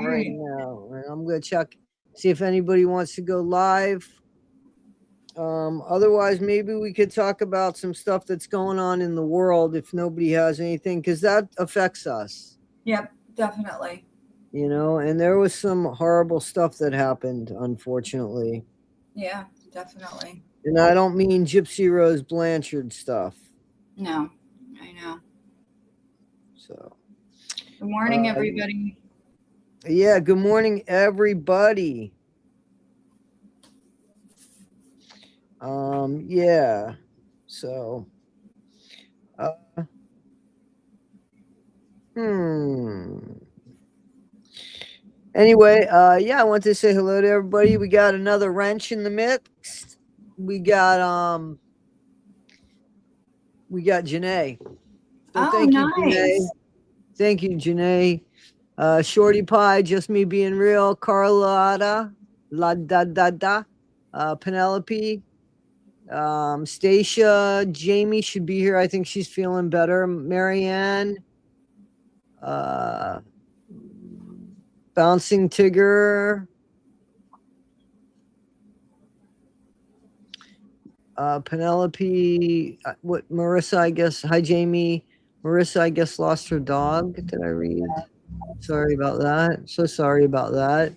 not right now. I'm going to check, see if anybody wants to go live. Otherwise, maybe we could talk about some stuff that's going on in the world if nobody has anything, because that affects us. Yep, definitely. And there was some horrible stuff that happened, unfortunately. Yeah, definitely. And I don't mean Gypsy Rose Blanchard stuff. No, I know. So, good morning, everybody. Yeah, good morning, everybody. Yeah. So, Anyway, yeah, I want to say hello to everybody. We got another wrench in the mix. We got Janae. So thank you, Janae. Thank you, Janae. Shorty Pie, Just Me Being Real, Carlotta, La Da Da Da, Penelope, Stacia, Jamie should be here. I think she's feeling better. Marianne, Bouncing Tigger, Penelope, what Marissa, I guess. Hi, Jamie. Marissa, I guess, lost her dog. Did I read? Sorry about that. So sorry about that.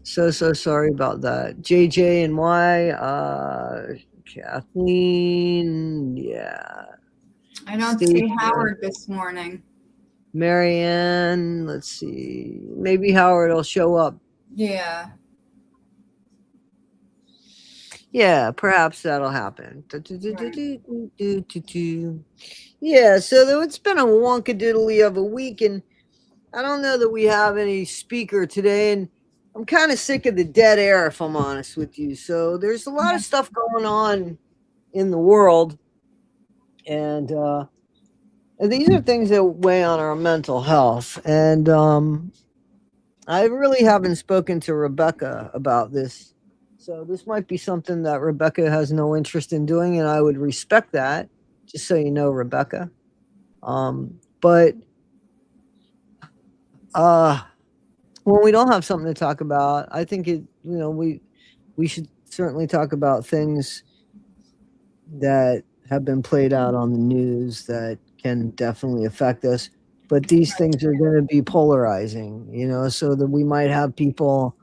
So sorry about that. JJ and Y, Kathleen, yeah. I don't see Howard this morning. Marianne, let's see. Maybe Howard will show up. Yeah. Yeah, perhaps that'll happen. Right. Yeah, so it's been a wonkadoodly of a week, and I don't know that we have any speaker today, and I'm kind of sick of the dead air, if I'm honest with you. So there's a lot of stuff going on in the world, and these are things that weigh on our mental health. And I really haven't spoken to Rebecca about this. So this might be something that Rebecca has no interest in doing, and I would respect that, just so you know, Rebecca. But when we don't have something to talk about, I think we should certainly talk about things that have been played out on the news that can definitely affect us. But these things are going to be polarizing, so that we might have people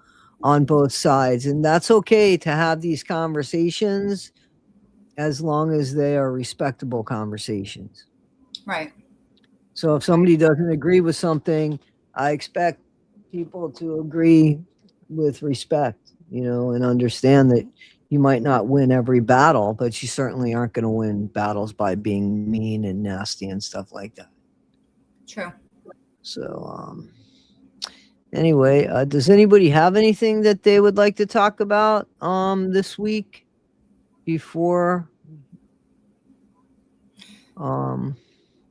on both sides. And that's okay to have these conversations as long as they are respectable conversations. Right. So if somebody doesn't agree with something, I expect people to agree with respect, and understand that you might not win every battle, but you certainly aren't going to win battles by being mean and nasty and stuff like that. True. So, anyway, does anybody have anything that they would like to talk about this week before? Go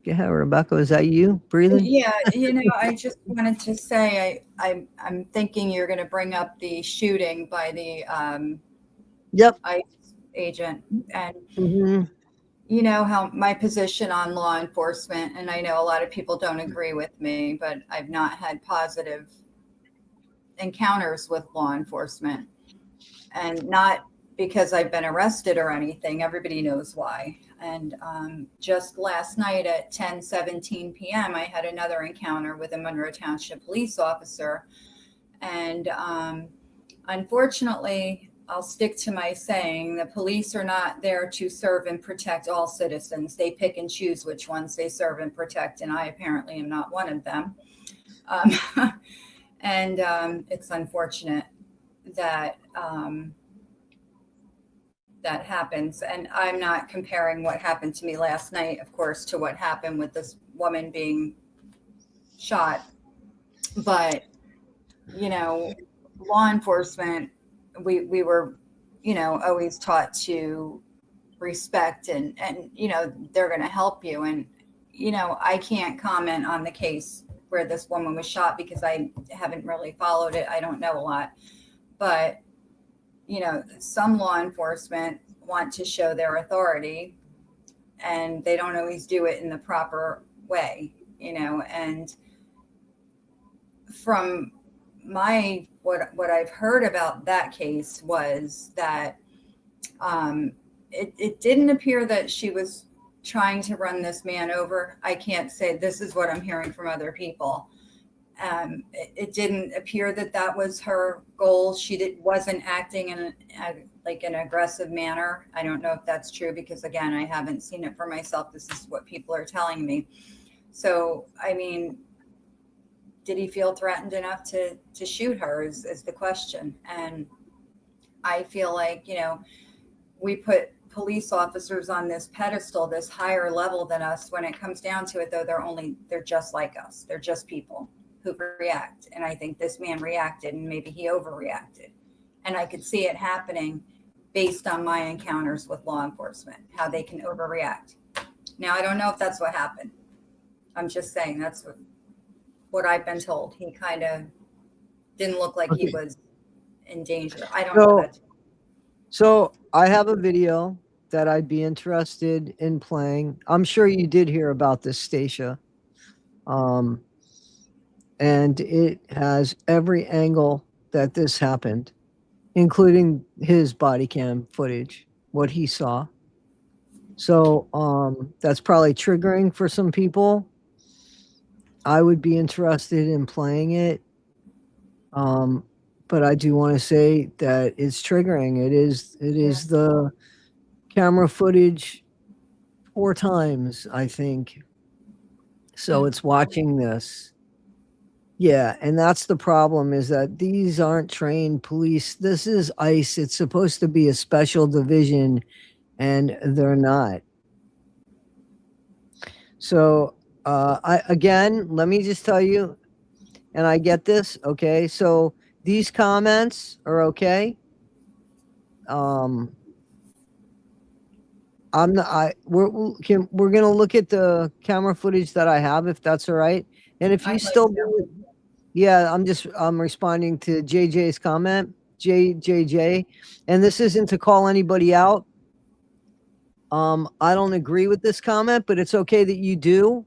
ahead, Rebecca. Is that you breathing? Yeah, I just wanted to say I'm thinking you're going to bring up the shooting by the ICE agent, and how my position on law enforcement, and I know a lot of people don't agree with me, but I've not had positive encounters with law enforcement, and not because I've been arrested or anything. Everybody knows why. And just last night at 10:17 p.m., I had another encounter with a Monroe Township police officer. And unfortunately, I'll stick to my saying, the police are not there to serve and protect all citizens. They pick and choose which ones they serve and protect, and I apparently am not one of them. And it's unfortunate that that happens. And I'm not comparing what happened to me last night, of course, to what happened with this woman being shot. But, law enforcement, we were, always taught to respect and they're going to help you. And, I can't comment on the case where this woman was shot because I haven't really followed it. I don't know a lot. But some law enforcement want to show their authority and they don't always do it in the proper way, and from what I've heard about that case was that it didn't appear that she was trying to run this man over. I can't say, this is what I'm hearing from other people. It didn't appear that that was her goal. She wasn't acting in like an aggressive manner. I don't know if that's true because, again, I haven't seen it for myself. This is what people are telling me. So, I mean, did he feel threatened enough to shoot her is the question. And I feel like, you know, we put police officers on this pedestal, this higher level than us. When it comes down to it, though, they're just like us. They're just people who react. And I think this man reacted, and maybe he overreacted. And I could see it happening based on my encounters with law enforcement, how they can overreact. Now, I don't know if that's what happened. I'm just saying that's what I've been told. He kind of didn't look like he was in danger. I don't know that. So I have a video that I'd be interested in playing. I'm sure you did hear about this, Stacia. And it has every angle that this happened, including his body cam footage, what he saw. So that's probably triggering for some people. I would be interested in playing it. But I do want to say that it's triggering. It is the camera footage 4 times, I think. So it's watching this. Yeah, and that's the problem, is that these aren't trained police. This is ICE. It's supposed to be a special division, and they're not. So let me just tell you, and I get this, okay? So these comments are okay. We're gonna look at the camera footage that I have, if that's all right. And if you I'm responding to JJ's comment, JJ, and this isn't to call anybody out. I don't agree with this comment, but it's okay that you do,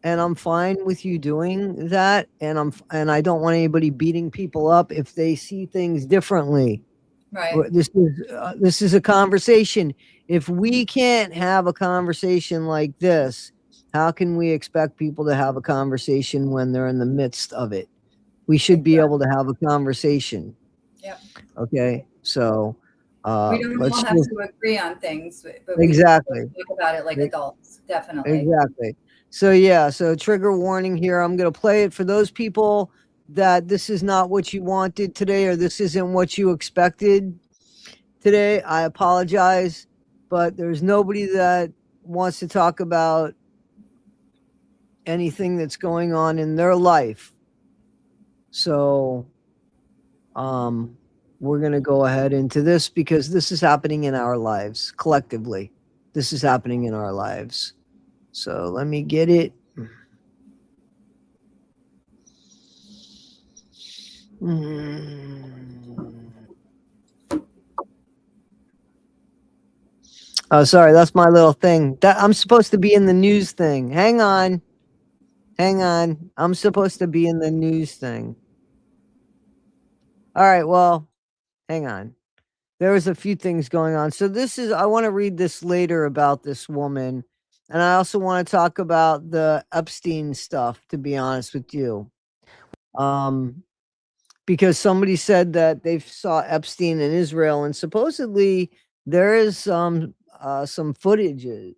and I'm fine with you doing that. And I don't want anybody beating people up if they see things differently. Right. This is a conversation. If we can't have a conversation like this, how can we expect people to have a conversation when they're in the midst of it? We should be able to have a conversation. Yep. Okay. So we don't all have to agree on things, but exactly. we talk about it like adults. Definitely. Exactly. So yeah, so trigger warning here. I'm going to play it for those people that this is not what you wanted today, or this isn't what you expected today. I apologize, but there's nobody that wants to talk about anything that's going on in their life. So we're going to go ahead into this because this is happening in our lives collectively. This is happening in our lives. So let me get it. Oh, sorry, that's my little thing. That I'm supposed to be in the news thing. Hang on. I'm supposed to be in the news thing. All right, well, hang on. There was a few things going on. So I want to read this later about this woman. And I also want to talk about the Epstein stuff, to be honest with you. Because somebody said that they saw Epstein in Israel, and supposedly there is some footages,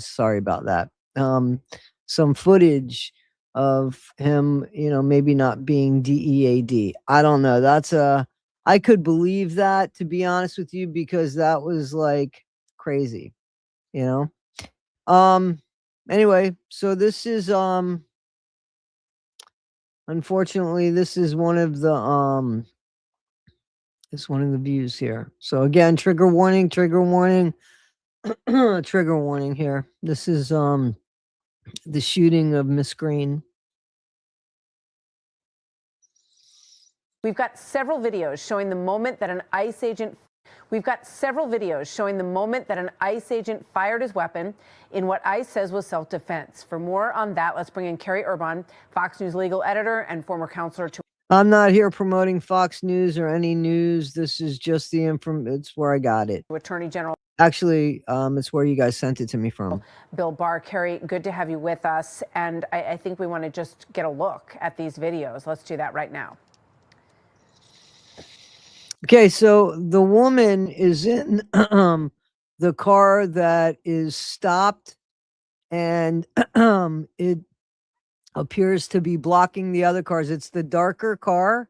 sorry about that. Some footage of him, maybe not being DEAD. I don't know. I could believe that, to be honest with you, because that was like crazy, Anyway, so this is unfortunately, this is one of the views here. So again, trigger warning, trigger warning here. This is the shooting of Miss Green. We've got several videos showing the moment that an ICE agent We've got several videos showing the moment that an ICE agent fired his weapon in what ICE says was self-defense. For more on that, let's bring in Carrie Urban, Fox News legal editor and former counselor to... I'm not here promoting Fox News or any news. This is just the it's where I got it. Attorney General. Actually, it's where you guys sent it to me from. Bill Barr. Carrie, good to have you with us. And I think we want to just get a look at these videos. Let's do that right now. Okay, so the woman is in the car that is stopped, and it appears to be blocking the other cars. It's the darker car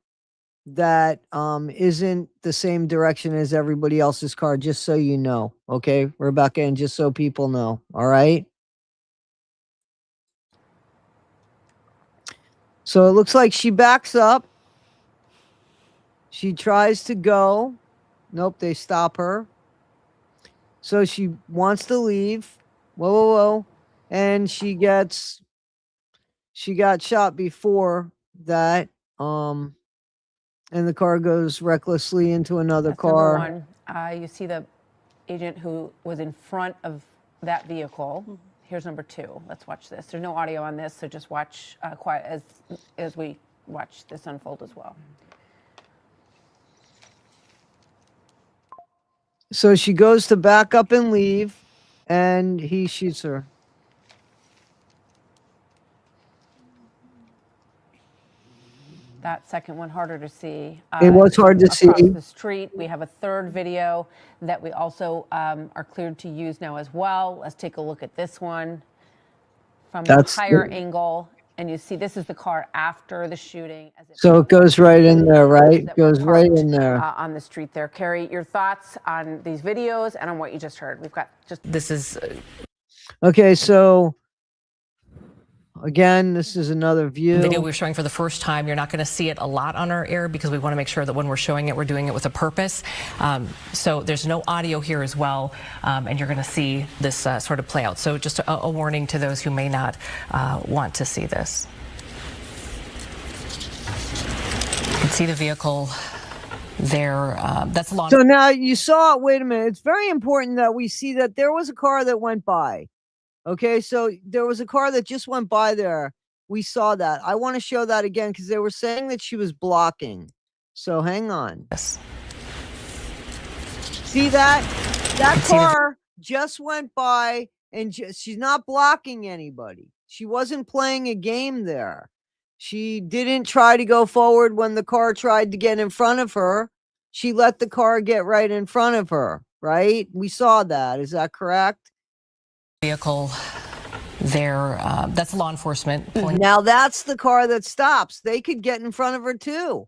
that isn't the same direction as everybody else's car, just so you know. Okay, Rebecca, and just so people know. All right. So it looks like she backs up. She tries to go. Nope, they stop her. So she wants to leave. Whoa, whoa, whoa. And she got shot before that. And the car goes recklessly into another car. Number one. You see the agent who was in front of that vehicle. Here's number two. Let's watch this. There's no audio on this, so just watch quiet as we watch this unfold as well. So she goes to back up and leave, and he shoots her. That second one harder to see. It was hard to see. Across the street, we have a third video that we also are cleared to use now as well. Let's take a look at this one from a higher angle. And you see, this is the car after the shooting. So it goes right in there, right? It goes right in there. On the street there. Carrie, your thoughts on these videos and on what you just heard? We've got just... This is... Okay, so... Again, this is another view. Video we're showing for the first time. You're not going to see it a lot on our air because we want to make sure that when we're showing it, we're doing it with a purpose. So there's no audio here as well, and you're going to see this sort of play out. So just a warning to those who may not want to see this. You can see the vehicle there. That's long. So now you saw, wait a minute, it's very important that we see that there was a car that went by. Okay, so there was a car that just went by there. We saw that. I want to show that again because they were saying that she was blocking. So hang on. Yes. See that? That car just went by and she's not blocking anybody. She wasn't playing a game there. She didn't try to go forward when the car tried to get in front of her. She let the car get right in front of her, right? We saw that. Is that correct? Vehicle there, that's law enforcement. Now that's the car that stops. They could get in front of her too.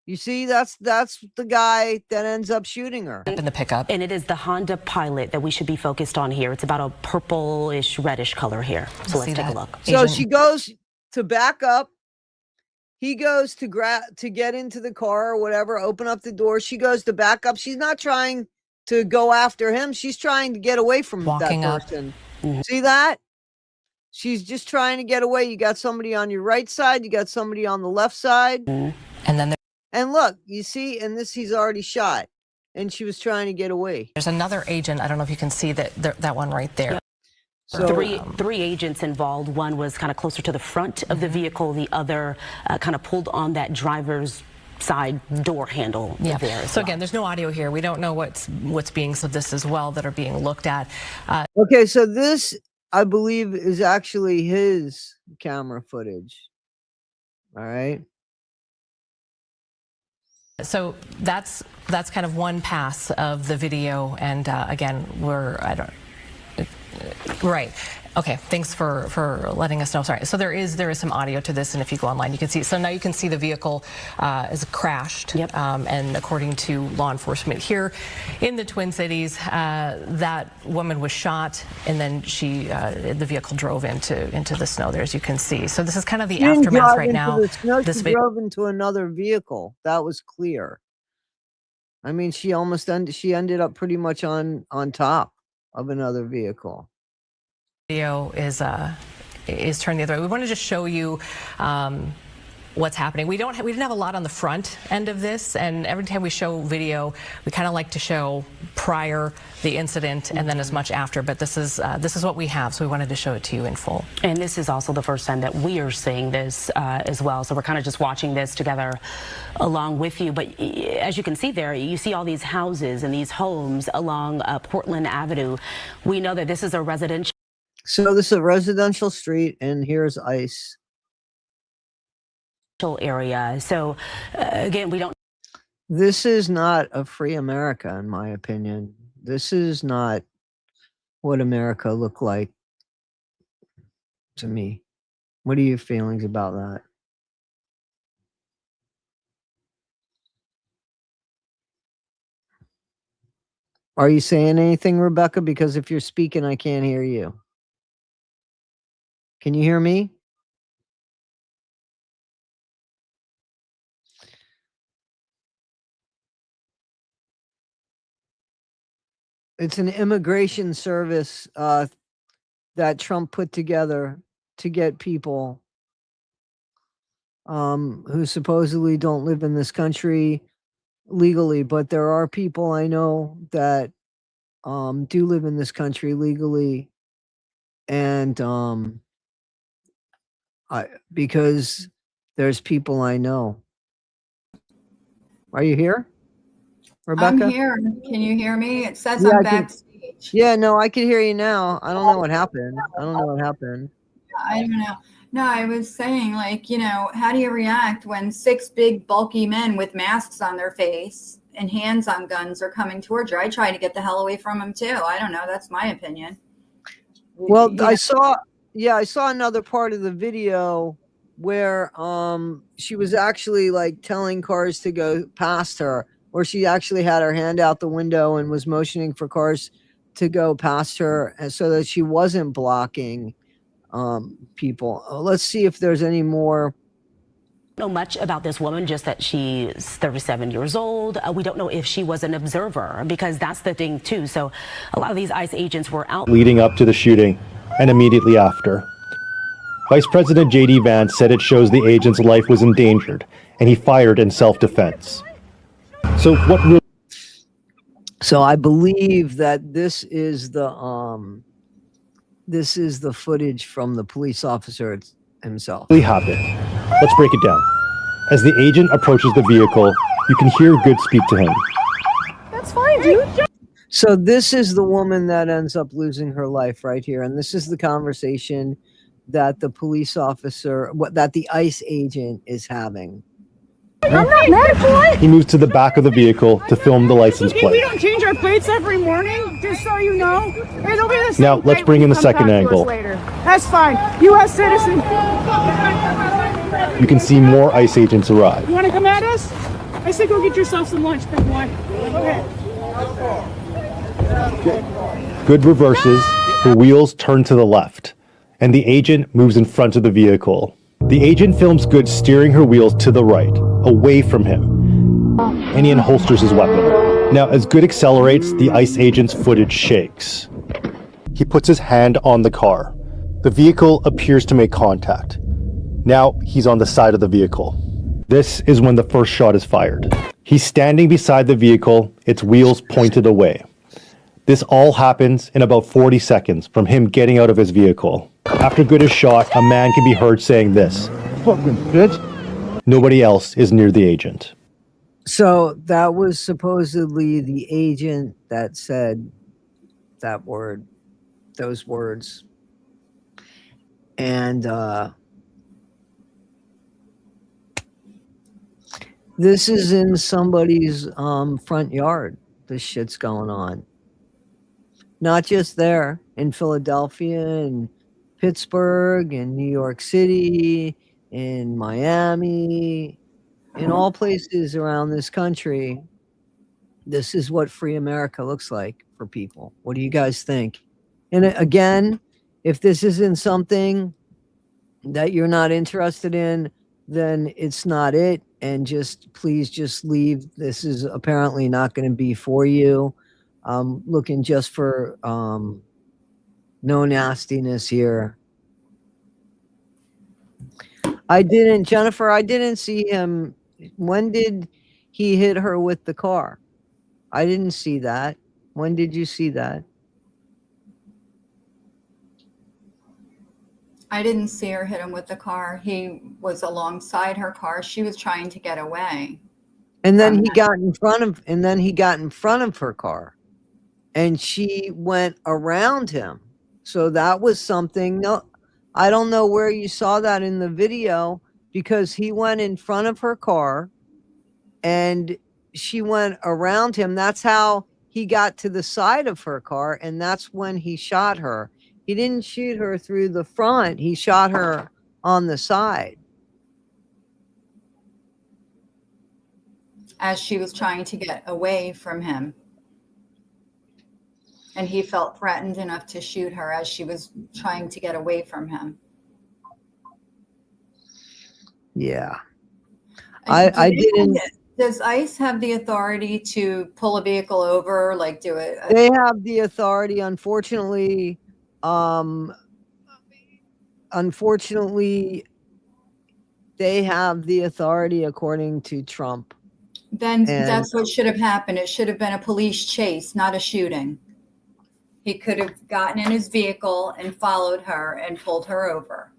You see, that's the guy that ends up shooting her. In the pickup. And it is the Honda Pilot that we should be focused on here. It's about a purplish reddish color here. So let's take a look. So she goes to back up. He goes to get into the car or whatever, open up the door. She goes to back up. She's not trying to go after him. She's trying to get away from that person. See that? She's just trying to get away. You got somebody on your right side. You got somebody on the left side. And look, you see, and he's already shot. And she was trying to get away. There's another agent. I don't know if you can see that one right there. So, three agents involved. One was kind of closer to the front of the vehicle. The other kind of pulled on that driver's side door handle. Yeah. There so again, there's no audio here. We don't know what's being said this as well that are being looked at. Okay, so this, I believe, is actually his camera footage. All right. So that's kind of one pass of the video, and again, right. Okay, thanks for letting us know. Sorry. So there is some audio to this, and if you go online, you can see. So now you can see the vehicle is crashed. Yep. And according to law enforcement here in the Twin Cities, that woman was shot, and then the vehicle drove into the snow there, as you can see. So this is kind of the aftermath right now. She drove into another vehicle. That was clear. I mean, she ended up pretty much on top of another vehicle. Video is turned the other way. We want to just show you what's happening. We didn't have a lot on the front end of this, and every time we show video, we kind of like to show prior the incident and then as much after. But this is what we have, so we wanted to show it to you in full. And this is also the first time that we are seeing this as well. So we're kind of just watching this together along with you. But as you can see there, you see all these houses and these homes along Portland Avenue. We know that this is a residential. So this is a residential street, and here's ICE. Area. So again, we don't. This is not a free America, in my opinion. This is not what America looked like to me. What are your feelings about that? Are you saying anything, Rebecca? Because if you're speaking, I can't hear you. Can you hear me? It's an immigration service that Trump put together to get people who supposedly don't live in this country legally, but there are people I know that do live in this country legally, and because there's people I know. Are you here, Rebecca? I'm here. Can you hear me? It says I'm backstage. Yeah, no, I can hear you now. I don't know what happened. I don't know what happened. I don't know. No, I was saying, like, you know, how do you react when 6 big, bulky men with masks on their face and hands on guns are coming towards you? I try to get the hell away from them too. I don't know. That's my opinion. Well, I saw another part of the video where she was actually like telling cars to go past her, or she actually had her hand out the window and was motioning for cars to go past her, and so that she wasn't blocking people. Let's see if there's any more. Know much about this woman, just that she's 37 years old. We don't know if she was an observer, because that's the thing too. So a lot of these ICE agents were out leading up to the shooting and immediately after. Vice President J.D. Vance said it shows the agent's life was endangered and he fired in self-defense. So I believe that this is the footage from the police officer himself. Really happened. Let's break it down. As the agent approaches the vehicle, you can hear Good speak to him. That's fine, dude. So this is the woman that ends up losing her life right here, and this is the conversation that the police officer, that the ICE agent is having. I'm not mad, boy. He moves to the back of the vehicle to film the license plate. We don't change our plates every morning, just so you know. It'll be the same Now, let's plate bring when in you the come second back to us angle. later. That's fine. U.S. citizen. You can see more ICE agents arrive. You want to come at us? I said go get yourself some lunch, big boy. Okay. Good reverses, the wheels turn to the left, and the agent moves in front of the vehicle. The agent films Good steering her wheels to the right, away from him, and he unholsters his weapon. Now, as Good accelerates, the ICE agent's footage shakes. He puts his hand on the car. The vehicle appears to make contact. Now, he's on the side of the vehicle. This is when the first shot is fired. He's standing beside the vehicle, its wheels pointed away. This all happens in about 40 seconds from him getting out of his vehicle. After Good is shot, a man can be heard saying this: "Fucking bitch." Nobody else is near the agent. So that was supposedly the agent that said that word, those words. And this is in somebody's front yard. This shit's going on. Not just there, in Philadelphia and Pittsburgh and New York City, in Miami, in all places around this country. This is what free America looks like for people. What do you guys think? And again, if this isn't something that you're not interested in, then it's not it. And please just leave. This is apparently not going to be for you. Looking just for no nastiness here. I didn't, Jennifer, I didn't see him. When did he hit her with the car? I didn't see that. When did you see that? I didn't see her hit him with the car. He was alongside her car. She was trying to get away. And then he got in front of her car, and she went around him. So that was something. No, I don't know where you saw that in the video, because he went in front of her car and she went around him. That's how he got to the side of her car, and that's when he shot her. He didn't shoot her through the front. He shot her on the side. As she was trying to get away from him. And he felt threatened enough to shoot her as she was trying to get away from him. Yeah. I didn't. Does ICE have the authority to pull a vehicle over, like do it? They have the authority, unfortunately. Unfortunately, they have the authority according to Trump. Then that's what should have happened. It should have been a police chase, not a shooting. He could have gotten in his vehicle and followed her and pulled her over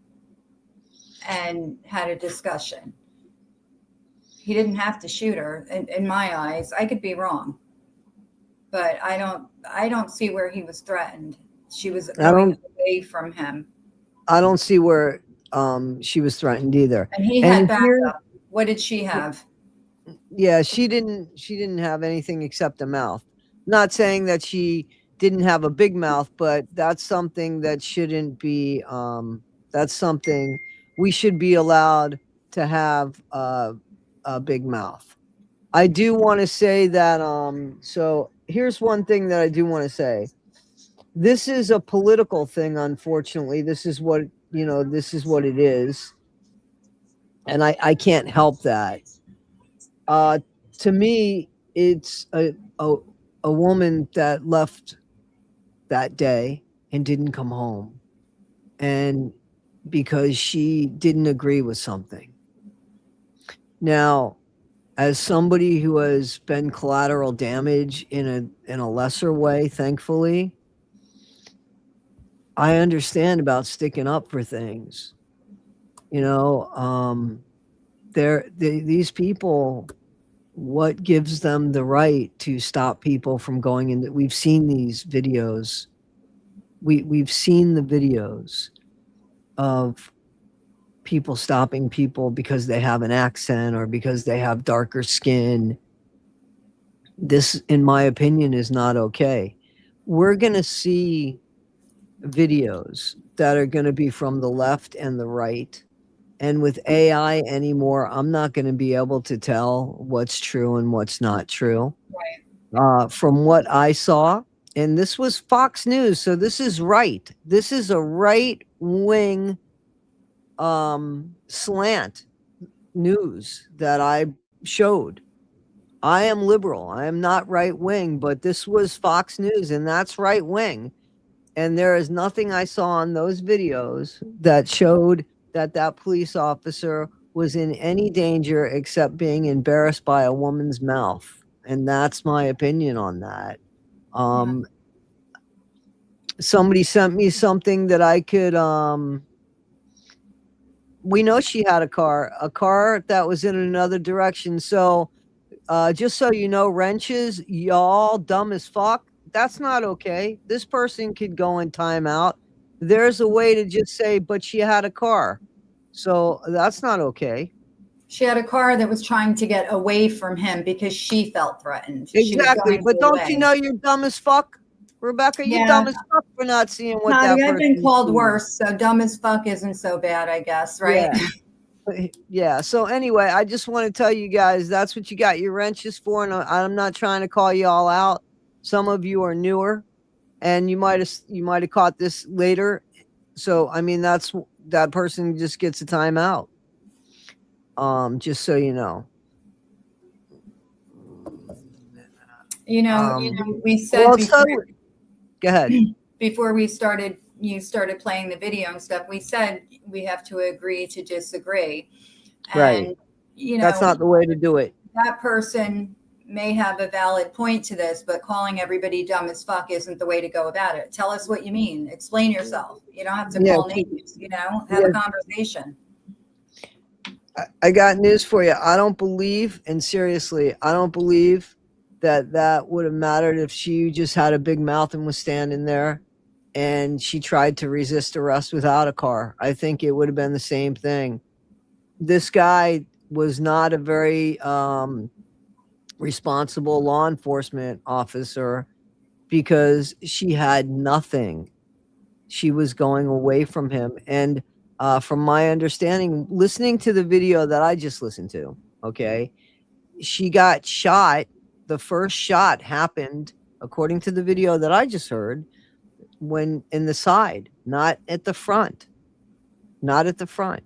and had a discussion. He didn't have to shoot her, in my eyes. I could be wrong, but I don't see where he was threatened. She was going away from him. I don't see where she was threatened either. And he had backup. What did she have? Yeah, she didn't have anything except a mouth. Not saying that she didn't have a big mouth, but that's something that shouldn't be. That's something we should be allowed to have a big mouth. I do want to say that. So here's one thing that I do want to say. This is a political thing, unfortunately. This is what this is what it is, and I can't help that. To me, it's a woman that left that day and didn't come home, and because she didn't agree with something. Now, as somebody who has been collateral damage in a lesser way, thankfully, I understand about sticking up for things. These people, what gives them the right to stop people from going in? We've seen these videos. We've seen the videos of people stopping people because they have an accent or because they have darker skin. This, in my opinion, is not okay. We're going to see videos that are going to be from the left and the right. And with AI anymore, I'm not going to be able to tell what's true and what's not true. Right. From what I saw, and this was Fox News, so this is right. This is a right-wing slant news that I showed. I am liberal. I am not right-wing, but this was Fox News, and that's right-wing. And there is nothing I saw on those videos that showed that police officer was in any danger except being embarrassed by a woman's mouth. And that's my opinion on that. Somebody sent me something that I could, we know she had a car that was in another direction. So just so you know, wrenches, y'all dumb as fuck. That's not okay. This person could go in timeout. There's a way to just say, but she had a car. So that's not okay. She had a car that was trying to get away from him because she felt threatened. Exactly. But don't you know you're dumb as fuck? Rebecca, you're dumb as fuck for not seeing what that person I've been called worse, so dumb as fuck isn't so bad, I guess, right? Yeah. So anyway, I just want to tell you guys that's what you got your wrenches for, and I'm not trying to call you all out. Some of you are newer, and you might have caught this later. So I mean, that person just gets a timeout. Just so you know. We said go ahead. before we started you started playing the video and stuff, we said we have to agree to disagree. And, Right. you know, That's not the way to do it. that person may have a valid point to this, but calling everybody dumb as fuck isn't the way to go about it. Tell us what you mean. Explain yourself. You don't have to call names, you know, have a conversation. I got news for you. I don't believe, and seriously, I don't believe that would have mattered if she just had a big mouth and was standing there and she tried to resist arrest without a car. I think it would have been the same thing. This guy was not a very responsible law enforcement officer because she had nothing. She was going away from him. And from my understanding, listening to the video that I just listened to, okay, she got shot. The first shot happened, according to the video that I just heard, when in the side, not at the front. Not at the front.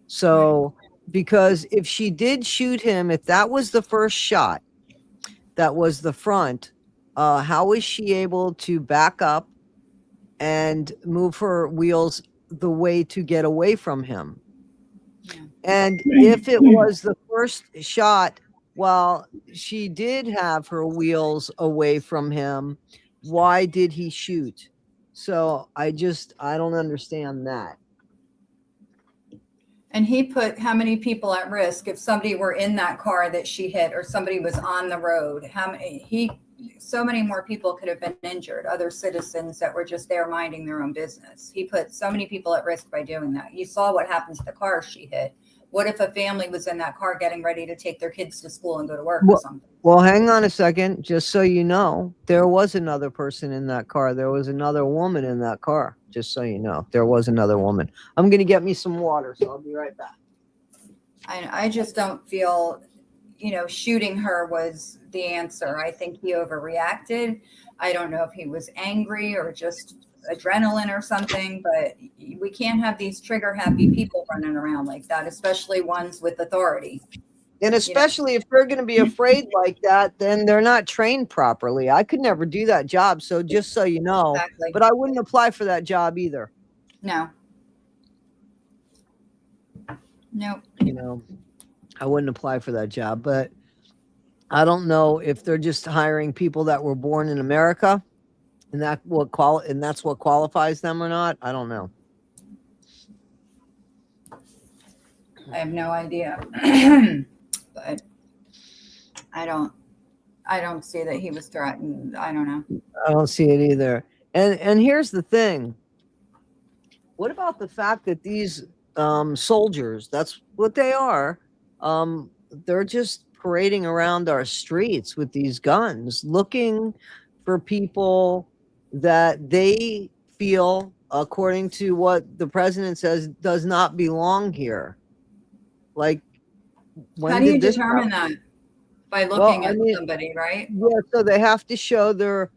So, because if she did shoot him, if that was the first shot, that was the front, how was she able to back up and move her wheels the way to get away from him? And if it was the first shot, well, she did have her wheels away from him, why did he shoot? So I don't understand that. And he put how many people at risk if somebody were in that car that she hit or somebody was on the road? So many more people could have been injured, other citizens that were just there minding their own business. He put so many people at risk by doing that. You saw what happened to the car she hit. What if a family was in that car getting ready to take their kids to school and go to work or something? Well, hang on a second. Just so you know, there was another person in that car. There was another woman in that car. Just so you know, there was another woman. I'm going to get me some water, so I'll be right back. I just don't feel, you know, shooting her was the answer. I think he overreacted. I don't know if he was angry or just adrenaline or something, but we can't have these trigger happy people running around like that, especially ones with authority. And especially if they're going to be afraid like that, then they're not trained properly. I could never do that job. So just so you know, Exactly. But I wouldn't apply for that job either. No. Nope. You know, I wouldn't apply for that job, but I don't know if they're just hiring people that were born in America and that's what qualifies them or not. I don't know. I have no idea. But I don't see that he was threatened. I don't know. I don't see it either. And here's the thing. What about the fact that these soldiers, that's what they are, they're just parading around our streets with these guns, looking for people that they feel, according to what the president says, does not belong here. Like, How do you determine that? By looking at somebody, right? Yeah, so they have to show their.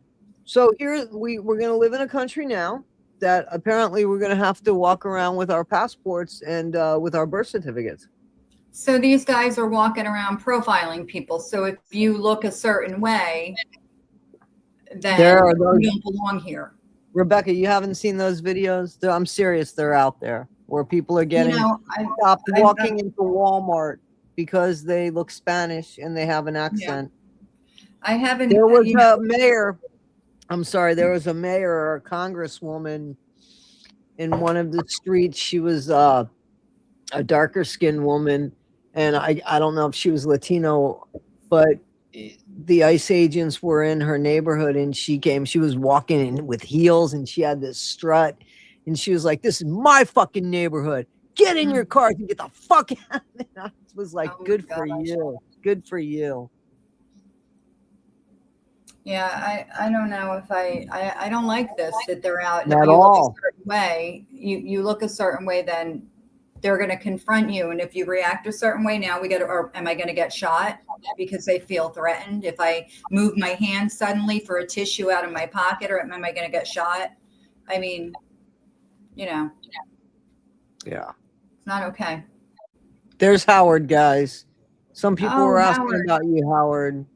So here we're going to live in a country now that apparently we're going to have to walk around with our passports and with our birth certificates. So these guys are walking around profiling people. So if you look a certain way, then you don't belong here. Rebecca, you haven't seen those videos? I'm serious, they're out there where people are getting stopped walking into Walmart because they look Spanish and they have an accent. Yeah. I haven't. There was a mayor. I'm sorry. There was a mayor or a congresswoman in one of the streets. She was a darker skinned woman. And I don't know if she was Latino, but the ICE agents were in her neighborhood and she was walking in with heels and she had this strut and she was like, "This is my fucking neighborhood. Get in your cars and get the fuck out." I was like, good for you. Good for you. Yeah, I don't know if I don't like this that they're out. Not if you all. look a certain way, you look a certain way, then they're going to confront you. And if you react a certain way, now or am I going to get shot because they feel threatened? If I move my hand suddenly for a tissue out of my pocket, or am I going to get shot? I mean, you know. Yeah. It's not okay. There's Howard, guys. Some people were asking Howard. about you, Howard.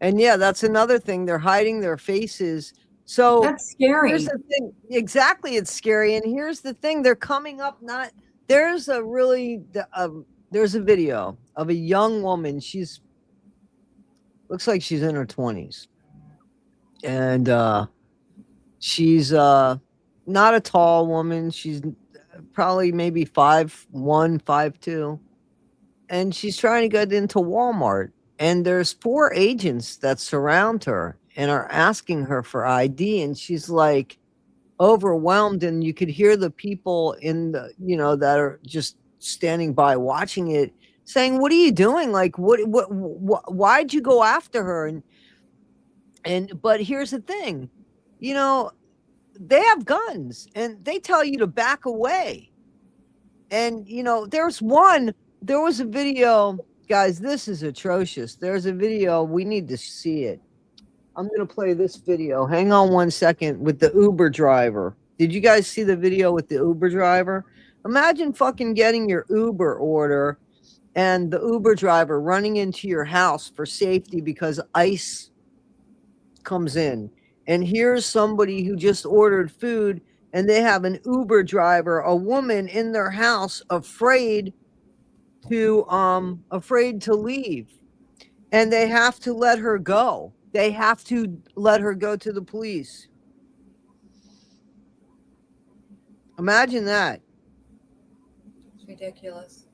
And yeah, that's another thing. They're hiding their faces So That's scary. here's the thing. Exactly, it's scary. And here's the thing: they're coming up. Not there's a really there's a video of a young woman. She's looks like she's in her 20s, and she's not a tall woman. She's probably maybe 5'1", 5'2", and she's trying to get into Walmart. And there's 4 agents that surround her and are asking her for ID, and she's like overwhelmed. And you could hear the people in the that are just standing by watching it saying, "What are you doing? Like, why'd you go after her?" And but here's the thing, they have guns and they tell you to back away. And there was a video, guys, this is atrocious. There's a video, we need to see it. I'm going to play this video. Hang on one second, with the Uber driver. Did you guys see the video with the Uber driver? Imagine fucking getting your Uber order and the Uber driver running into your house for safety because ICE comes in. And here's somebody who just ordered food and they have an Uber driver, a woman in their house, afraid to leave. And they have to let her go. They have to let her go to the police. Imagine that. It's ridiculous.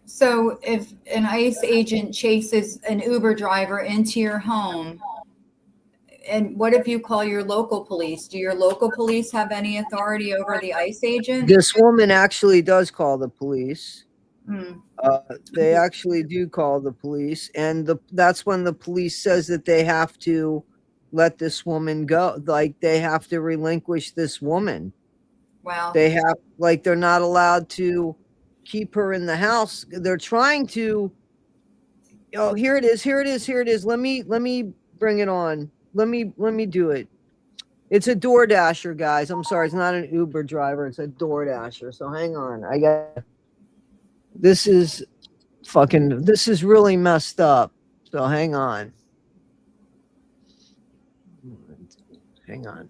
So if an ICE agent chases an Uber driver into your home, and what if you call your local police? Do your local police have any authority over the ICE agent? This woman actually does call the police. Hmm. They actually do call the police, and that's when the police says that they have to let this woman go. Like, they have to relinquish this woman. Wow. They're not allowed to keep her in the house. They're trying to. Oh, here it is. Let me bring it on. Let me do it. It's a DoorDasher, guys. I'm sorry, it's not an Uber driver. It's a DoorDasher. So hang on. This is really messed up. So hang on. Hang on.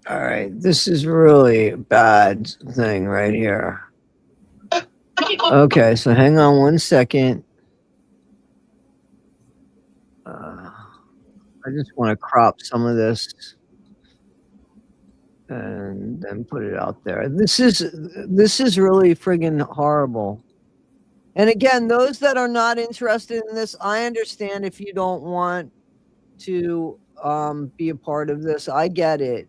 All right, this is really a bad thing right here. Okay, so hang on one second. I just want to crop some of this and then put it out there. This is really friggin' horrible. And again, those that are not interested in this, I understand if you don't want to be a part of this. I get it.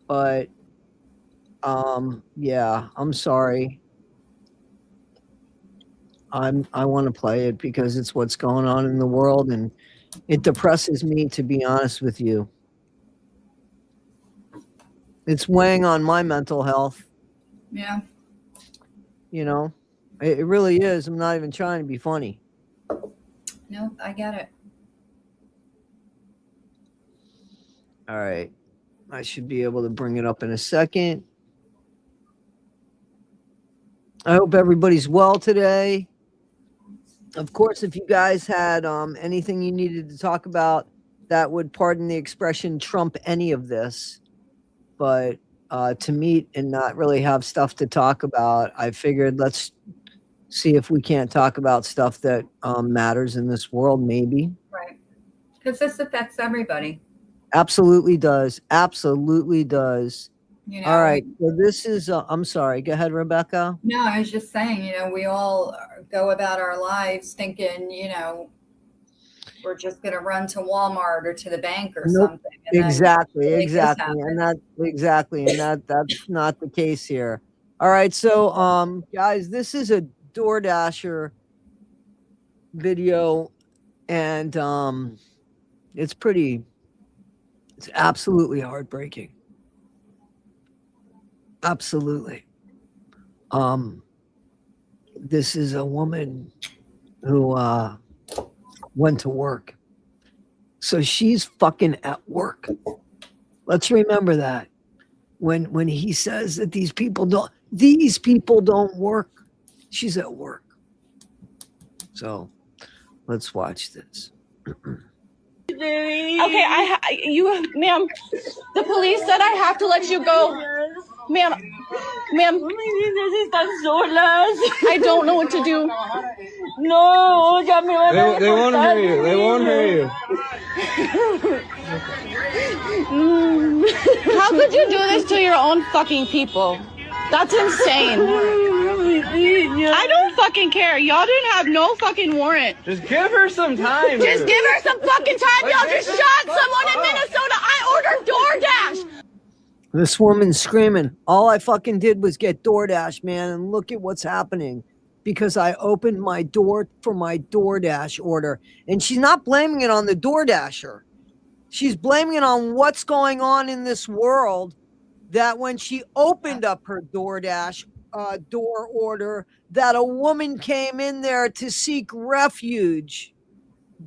But yeah, I'm sorry. I want to play it because it's what's going on in the world, and it depresses me, to be honest with you. It's weighing on my mental health. Yeah. It really is. I'm not even trying to be funny. No, I get it. All right. I should be able to bring it up in a second. I hope everybody's well today. Of course, if you guys had anything you needed to talk about that would, pardon the expression, trump any of this, but to meet and not really have stuff to talk about, I figured let's see if we can't talk about stuff that matters in this world, maybe. Right. Because this affects everybody. Absolutely does. Absolutely does. All right. So this is, I'm sorry. Go ahead, Rebecca. No, I was just saying, we all go about our lives thinking, we're just going to run to Walmart or to the bank or something. And exactly. And that's not the case here. All right. So, guys, this is a DoorDasher video, and it's absolutely heartbreaking. Absolutely. This is a woman who went to work. So she's fucking at work. Let's remember that. When he says that these people don't work, she's at work. So let's watch this. Okay, ma'am. The police said I have to let you go, ma'am. I don't know what to do. No, they won't hear you. They won't hear you. How could you do this to your own fucking people? That's insane. I don't fucking care. Y'all didn't have no fucking warrant. Just give her some time. Just give her some fucking time. Y'all just shot someone in Minnesota. I ordered DoorDash. This woman's screaming, all I fucking did was get DoorDash, man, and look at what's happening because I opened my door for my DoorDash order. And she's not blaming it on the DoorDasher. She's blaming it on what's going on in this world, that when she opened up her DoorDash door order, that a woman came in there to seek refuge.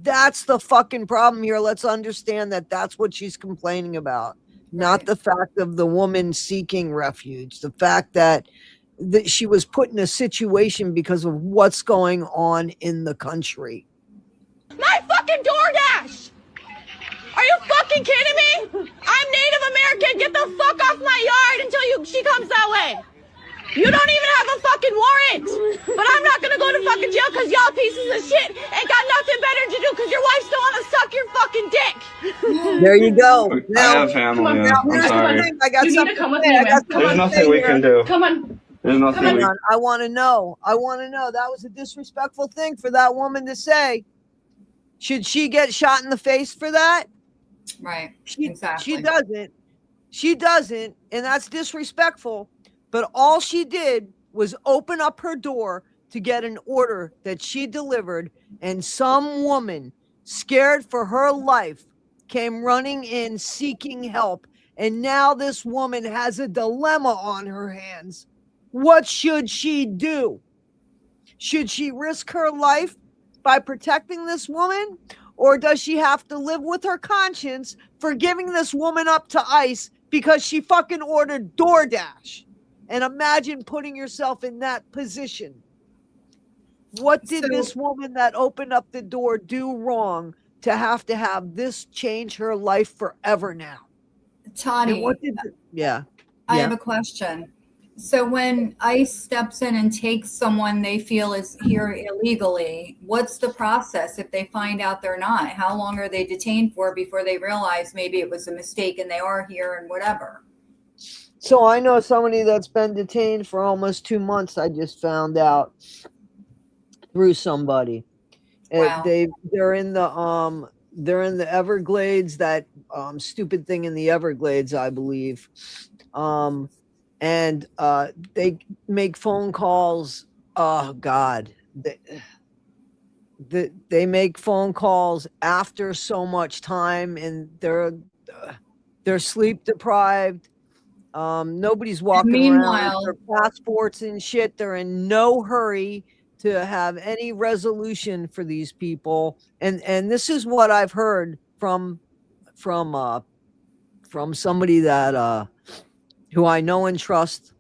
That's the fucking problem here. Let's understand that that's what she's complaining about, not the fact of the woman seeking refuge, the fact that she was put in a situation because of what's going on in the country. My fucking DoorDash! Are you fucking kidding me? I'm Native American. Get the fuck off my yard until she comes that way. You don't even have a fucking warrant. But I'm not going to go to fucking jail because y'all pieces of shit ain't got nothing better to do because your wife still want to suck your fucking dick. There you go. Now, I have family. Yeah. I'm sorry. I got something to come with me, There's nothing we can do. Come on. There's nothing we can do. I want to know. That was a disrespectful thing for that woman to say. Should she get shot in the face for that? Right. Exactly. She doesn't, and that's disrespectful. But all she did was open up her door to get an order that she delivered, and some woman, scared for her life, came running in seeking help. And now this woman has a dilemma on her hands. What should she do? Should she risk her life by protecting this woman? Or does she have to live with her conscience for giving this woman up to ICE because she fucking ordered DoorDash? And imagine putting yourself in that position. What did this woman that opened up the door do wrong to have this change her life forever now? Toddie, I have a question. So when ICE steps in and takes someone they feel is here illegally, what's the process if they find out they're not? How long are they detained for before they realize maybe it was a mistake and they are here and whatever? So I know somebody that's been detained for almost 2 months. I just found out through somebody. Wow. They're in the Everglades, that stupid thing in the Everglades, I believe. And they make phone calls. Oh God, they make phone calls after so much time, and they're sleep deprived. Nobody's walking around with their passports and shit. They're in no hurry to have any resolution for these people. And this is what I've heard from somebody that who I know and trust.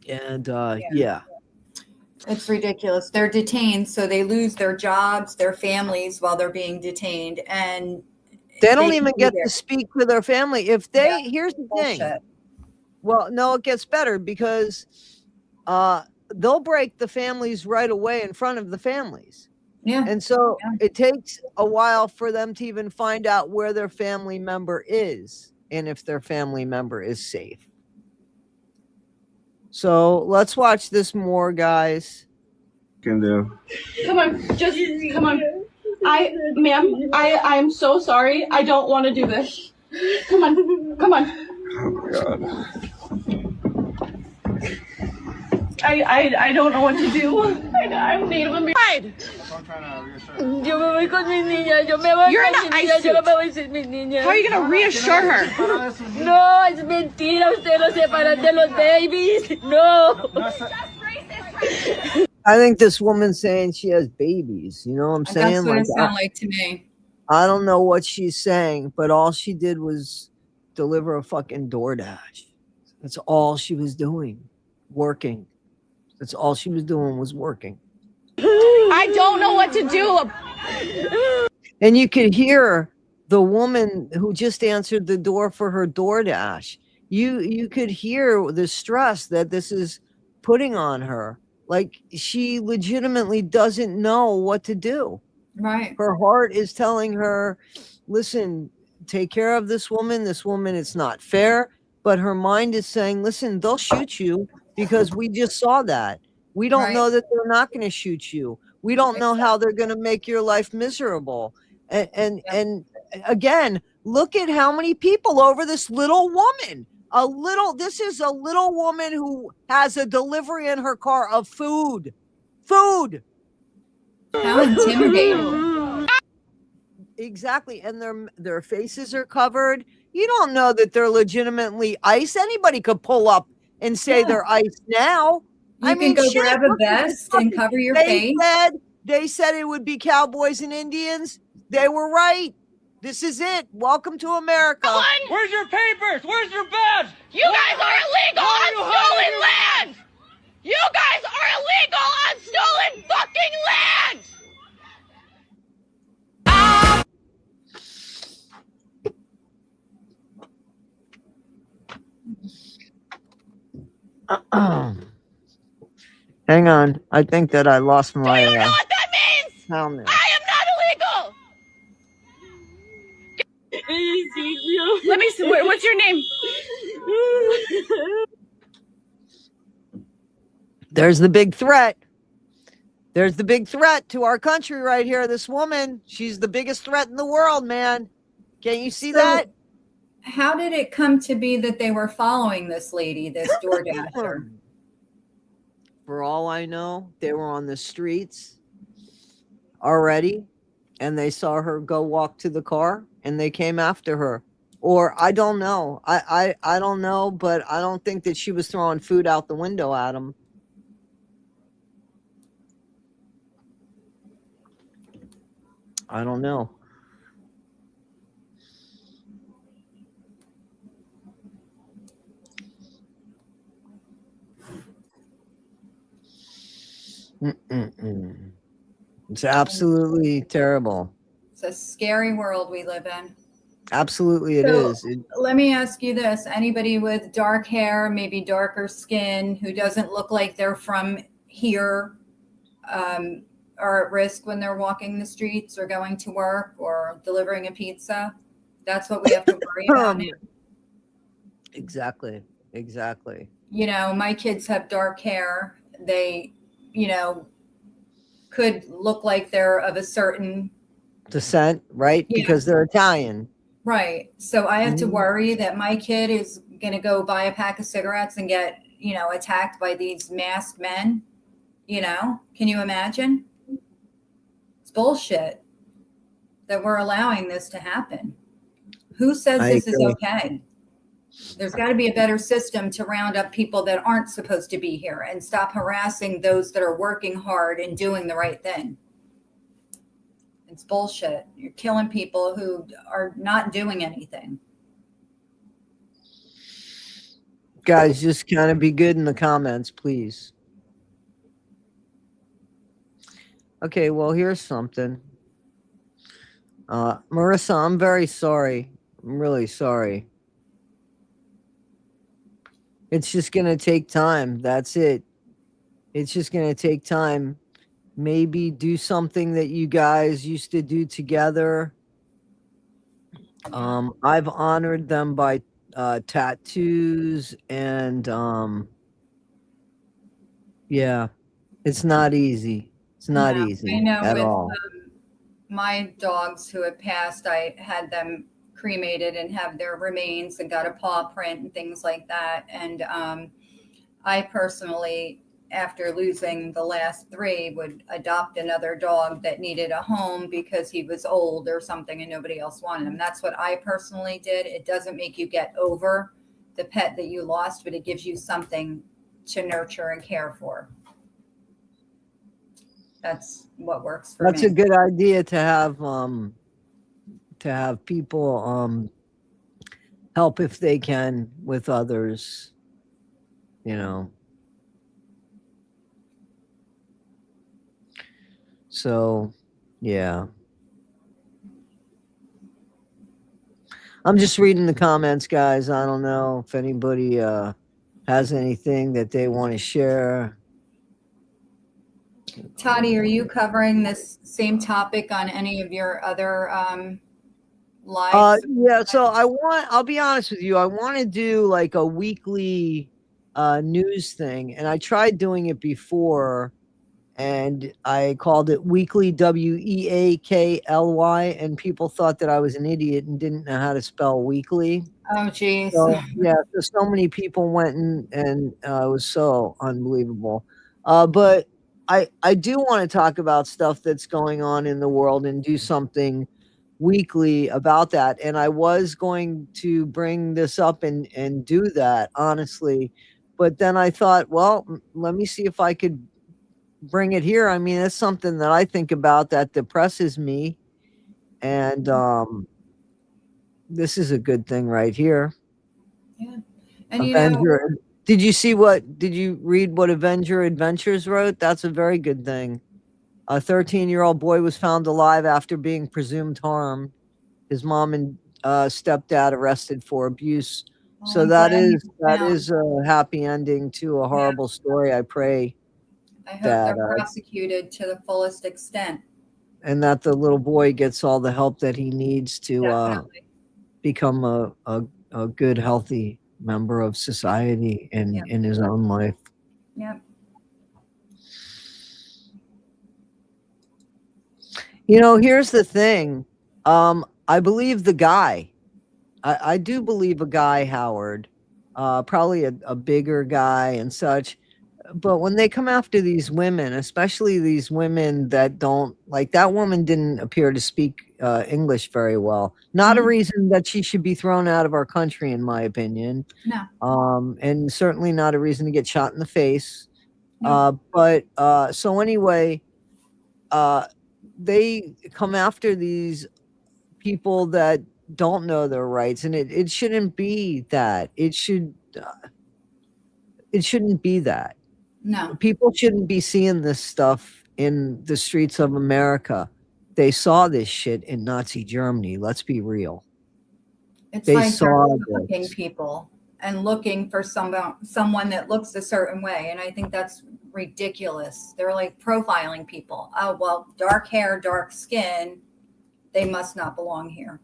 And yeah. It's ridiculous. They're detained, so they lose their jobs, their families while they're being detained, and they don't even get to speak to their family. If they here's the thing. Well, no, it gets better because they'll break the families right away in front of the families. Yeah. And so it takes a while for them to even find out where their family member is and if their family member is safe. So let's watch this more, guys. Can do. Come on, just come on. I'm so sorry. I don't want to do this. Come on, come on. Oh my God. I don't know what to do. I'm Native American. Yo me voy con mis niñas. Yo me voy con mis niñas. Yo no me voy sin mis niñas. How are you going to reassure her? No, es mentira. Ustedes los separan de los babies. No. I think this woman's saying she has babies. You know what I'm saying? That's what Like, it sounds like to me. I don't know what she's saying, but all she did was deliver a fucking DoorDash. That's all she was doing. Working. That's all she was doing was working. I don't know what to do. And you could hear the woman who just answered the door for her DoorDash. You could hear the stress that this is putting on her. Like, she legitimately doesn't know what to do. Right. Her heart is telling her, listen, take care of this woman. This woman, it's not fair. But her mind is saying, listen, they'll shoot you because we just saw that. We don't know that they're not going to shoot you. We don't know how they're going to make your life miserable. And again, look at how many people over this little woman. This is a little woman who has a delivery in her car of food. Food. How intimidating. Exactly. And their faces are covered. You don't know that they're legitimately ICE. Anybody could pull up and say they're ICE now. You can go grab a vest and cover your face. They said it would be cowboys and Indians. They were right. This is it. Welcome to America. Where's your papers? Where's your badge? You guys are illegal on stolen land. You guys are illegal on stolen fucking land. Hang on. I think that I lost my. Do you know what that means? Sound there. I am not illegal. Let me see. What's your name? There's the big threat. There's the big threat to our country right here. This woman, she's the biggest threat in the world, man. Can't you see that? How did it come to be that they were following this lady, this DoorDasher? For all I know, they were on the streets already, and they saw her go walk to the car, and they came after her. Or I don't know. I don't know, but I don't think that she was throwing food out the window at him. I don't know. It's absolutely terrible. It's a scary world we live in. Absolutely, it is. Let me ask you this. Anybody with dark hair, maybe darker skin, who doesn't look like they're from here, are at risk when they're walking the streets or going to work or delivering a pizza? That's what we have to worry about now. Exactly. You know, my kids have dark hair. They, could look like they're of a certain descent, right? Yeah. Because they're Italian. Right. So I have to worry that my kid is going to go buy a pack of cigarettes and get, attacked by these masked men. Can you imagine? It's bullshit that we're allowing this to happen. Who says this is okay? There's got to be a better system to round up people that aren't supposed to be here and stop harassing those that are working hard and doing the right thing. It's bullshit. You're killing people who are not doing anything. Guys, just kind of be good in the comments, please. Okay, well, here's something. Marissa, I'm very sorry. I'm really sorry. It's just going to take time. That's it. It's just going to take time. Maybe do something that you guys used to do together. I've honored them by tattoos and yeah, it's not easy. It's not easy I know at with all. My dogs who have passed, I had them cremated and have their remains and got a paw print and things like that. And I personally after losing the last 3, would adopt another dog that needed a home because he was old or something and nobody else wanted him. That's what I personally did. It doesn't make you get over the pet that you lost, but it gives you something to nurture and care for. That's what works for me. That's a good idea to have people help if they can with others, you know. So, yeah. I'm just reading the comments, guys. I don't know if anybody has anything that they want to share. Toddie, are you covering this same topic on any of your other lives? Yeah, so I'll be honest with you, I want to do like a weekly news thing, and I tried doing it before, and I called it Weekly, WEAKLY, and people thought that I was an idiot and didn't know how to spell weekly. Oh, geez. So, yeah, so many people went and it was so unbelievable. But I do want to talk about stuff that's going on in the world and do something weekly about that. And I was going to bring this up and do that, honestly. But then I thought, well, let me see if I could bring it here. I mean, it's something that I think about that depresses me. And this is a good thing right here. Yeah. And Avenger. Did you read what Avenger Adventures wrote? That's a very good thing. A 13-year-old boy was found alive after being presumed harmed. His mom and stepdad arrested for abuse. So that is a happy ending to a horrible story. I pray. I hope they're prosecuted to the fullest extent. And that the little boy gets all the help that he needs to become a good, healthy member of society in his own life. Yep. You know, here's the thing. I believe the guy. I do believe a guy, Howard, probably a bigger guy and such. But when they come after these women, especially these women that don't, like that woman didn't appear to speak English very well. Not a reason that she should be thrown out of our country, in my opinion. No. And certainly not a reason to get shot in the face. No. So anyway, they come after these people that don't know their rights, and it shouldn't be that. It shouldn't be that. No. People shouldn't be seeing this stuff in the streets of America. They saw this shit in Nazi Germany. Let's be real. It's like they're looking people and looking for someone that looks a certain way. And I think that's ridiculous. They're like profiling people. Oh, well, dark hair, dark skin, they must not belong here.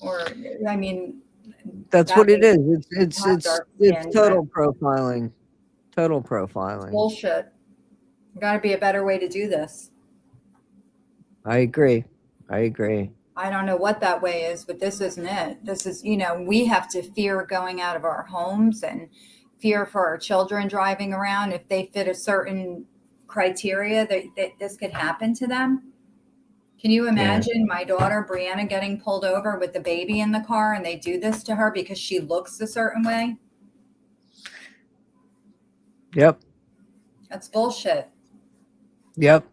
Or, I mean, that's what it is. It's total profiling. Total profiling. Bullshit. Got to be a better way to do this. I agree. I don't know what that way is, but this isn't it. This is, we have to fear going out of our homes and fear for our children driving around. If they fit a certain criteria that this could happen to them. Can you imagine my daughter, Brianna, getting pulled over with the baby in the car and they do this to her because she looks a certain way? Yep. That's bullshit. Yep.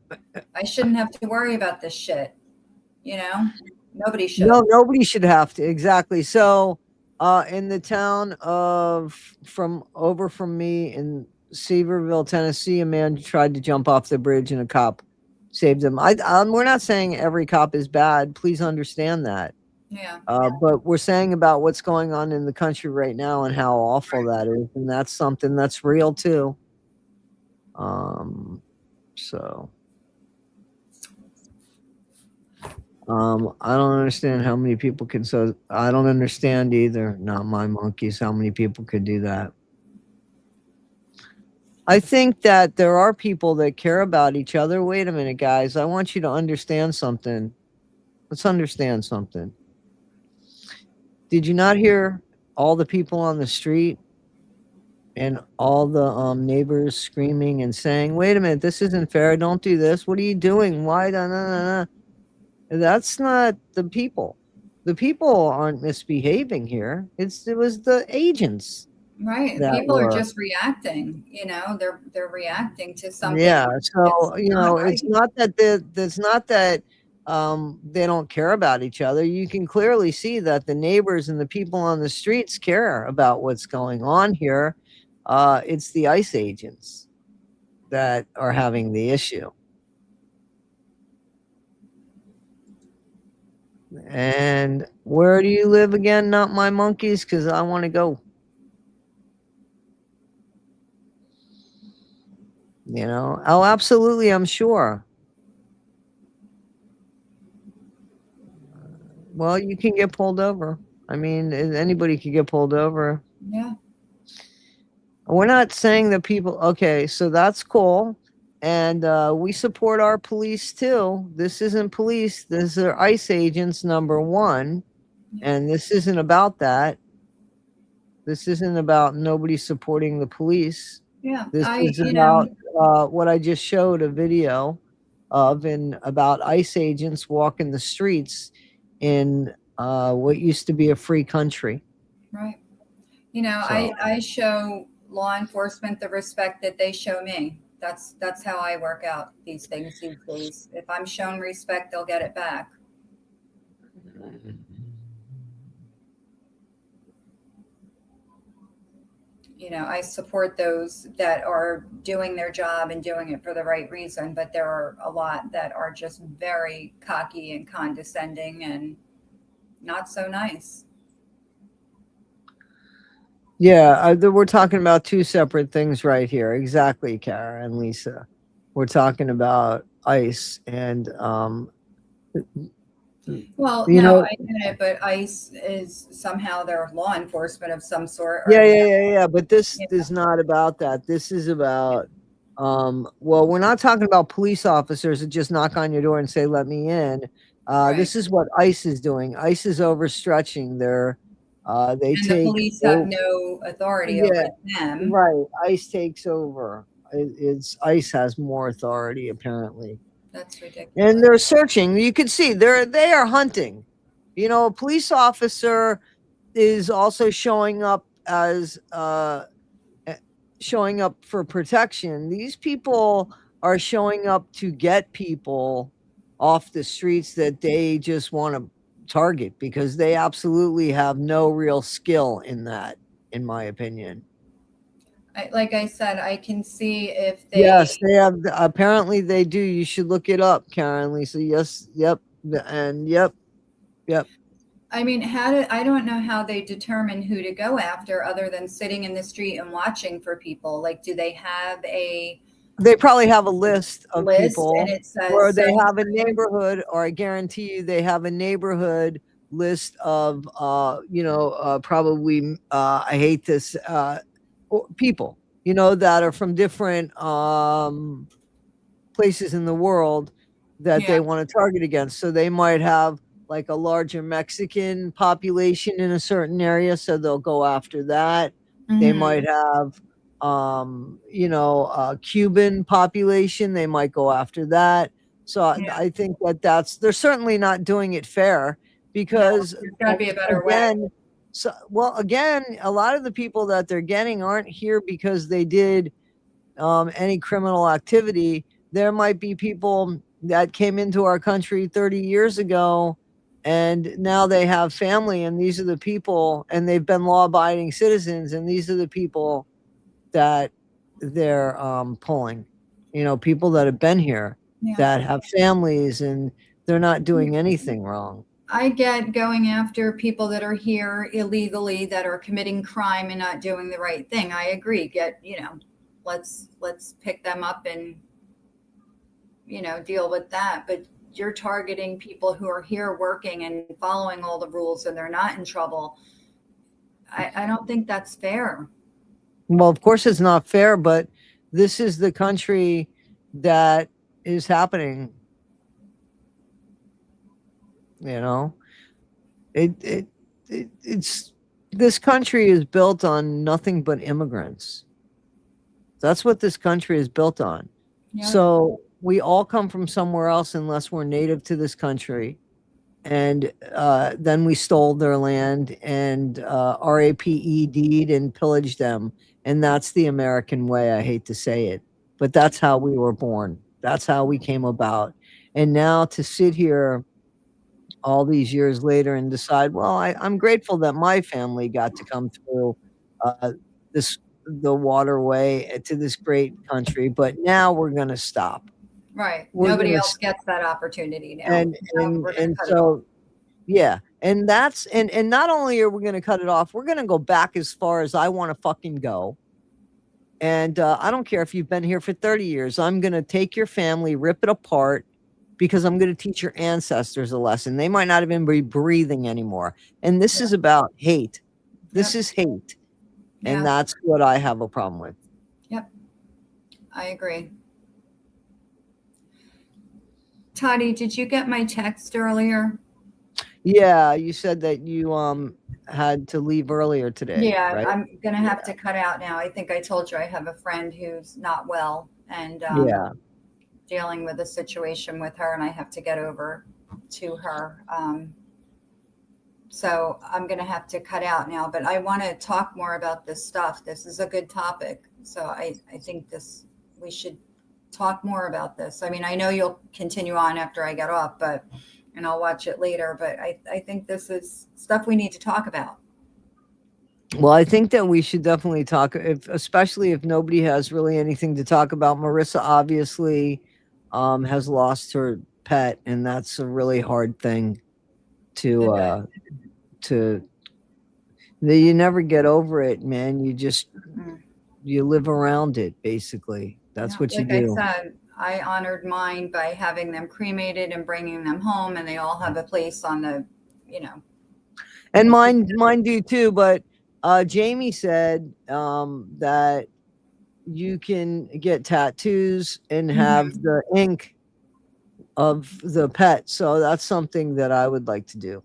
I shouldn't have to worry about this shit. Nobody should. No, nobody should have to. Exactly. So in the town from me in Seaverville, Tennessee, a man tried to jump off the bridge and a cop saved him. We're not saying every cop is bad. Please understand that. Yeah. But we're saying about what's going on in the country right now and how awful that is. And that's something that's real too. So I don't understand how many people can. So I don't understand either. Not my monkeys. How many people could do that? I think that there are people that care about each other. Wait a minute, guys. I want you to understand something. Let's understand something. Did you not hear all the people on the street and all the neighbors screaming and saying, "Wait a minute, this isn't fair. Don't do this. What are you doing? Why?" Nah, nah, nah, nah." That's not the people. The people aren't misbehaving here. It was the agents Right. that People are were. just reacting, they're reacting to something Yeah, that's so, not it's right. not that it's not that, they don't care about each other. You can clearly see that the neighbors and the people on the streets care about what's going on here. It's the ICE agents that are having the issue. And where do you live again? Not my monkeys, because I want to go. Oh, absolutely, I'm sure. Well, you can get pulled over. I mean, anybody could get pulled over. Yeah. We're not saying that people, okay, so that's cool. And we support our police too. This isn't police, this are ICE agents, number one. And this isn't about that. This isn't about nobody supporting the police. Yeah. This is about what I just showed a video of, in about ICE agents walking the streets in what used to be a free country. Right. So. I show law enforcement the respect that they show me. That's how I work out these things these days. If I'm shown respect, they'll get it back. I support those that are doing their job and doing it for the right reason, but there are a lot that are just very cocky and condescending and not so nice. Yeah, we're talking about two separate things right here. Exactly, Kara and Lisa. We're talking about ICE and Well, no, I get it, but ICE is somehow their law enforcement of some sort. Yeah. But this is not about that. This is about well, we're not talking about police officers that just knock on your door and say, "Let me in." Right. This is what ICE is doing. ICE is overstretching their they And take the police have no authority over them. right. ICE takes over. It's ICE has more authority apparently. That's ridiculous. And they're searching. You can see they are hunting. A police officer is also showing up as showing up for protection. These people are showing up to get people off the streets that they just want to target, because they absolutely have no real skill in that, in my opinion. Like I said, I can see if they. Yes, they have. Apparently, they do. You should look it up, Karen, Lisa. Yes, yep, and yep. I mean, I don't know how they determine who to go after other than sitting in the street and watching for people. Like, do they have a? They probably have a list of people, and it says, or they have a neighborhood, or I guarantee you they have a neighborhood list of, probably, I hate this, people, that are from different places in the world that they want to target against. So they might have like a larger Mexican population in a certain area, so they'll go after that. They might have a Cuban population, they might go after that. So I think they're certainly not doing it fair, because there's got to be a better way. So, again, a lot of the people that they're getting aren't here because they did any criminal activity. There might be people that came into our country 30 years ago and now they have family, and these are the people, and they've been law-abiding citizens, and these are the people that they're pulling. People that have been here, that have families, and they're not doing anything wrong. I get going after people that are here illegally, that are committing crime and not doing the right thing. I agree. Let's pick them up and deal with that. But you're targeting people who are here working and following all the rules, and they're not in trouble. I don't think that's fair. Well, of course it's not fair, but this is the country that is happening. It's this country is built on nothing but immigrants. That's what this country is built on. Yeah. So we all come from somewhere else unless we're native to this country. And then we stole their land and RAPED'd and pillaged them. And that's the American way. I hate to say it, but that's how we were born. That's how we came about. And now to sit here all these years later and decide, well, I'm grateful that my family got to come through uh, the waterway to this great country, but now we're going to stop. Right. We're Nobody gonna else gets that opportunity now. and So and we're gonna and cut it off. so yeah, and that's and not only are we going to cut it off, we're going to go back as far as I want to fucking go. And I don't care if you've been here for 30 years. I'm going to take your family, rip it apart, because I'm going to teach your ancestors a lesson. They might not even be breathing anymore. And this is about hate. This is hate. Yeah. And that's what I have a problem with. Yep. I agree. Toddie, did you get my text earlier? Yeah, you said that you had to leave earlier today. Yeah, right? I'm gonna have to cut out now. I think I told you I have a friend who's not well and Yeah. dealing with a situation with her, and I have to get over to her. So I'm gonna have to cut out now, but I want to talk more about this stuff. This is a good topic. So I think we should talk more about this. I mean, I know you'll continue on after I get off, and I'll watch it later, but I think this is stuff we need to talk about. Well, I think that we should definitely talk, especially if nobody has really anything to talk about. Marissa obviously has lost her pet, and that's a really hard thing to you never get over it, man. You just you live around it, basically. That's what you do. Like I said, I honored mine by having them cremated and bringing them home, and they all have a place on the, And mine do too. But Jamie said that you can get tattoos and have the ink of the pet. So that's something that I would like to do.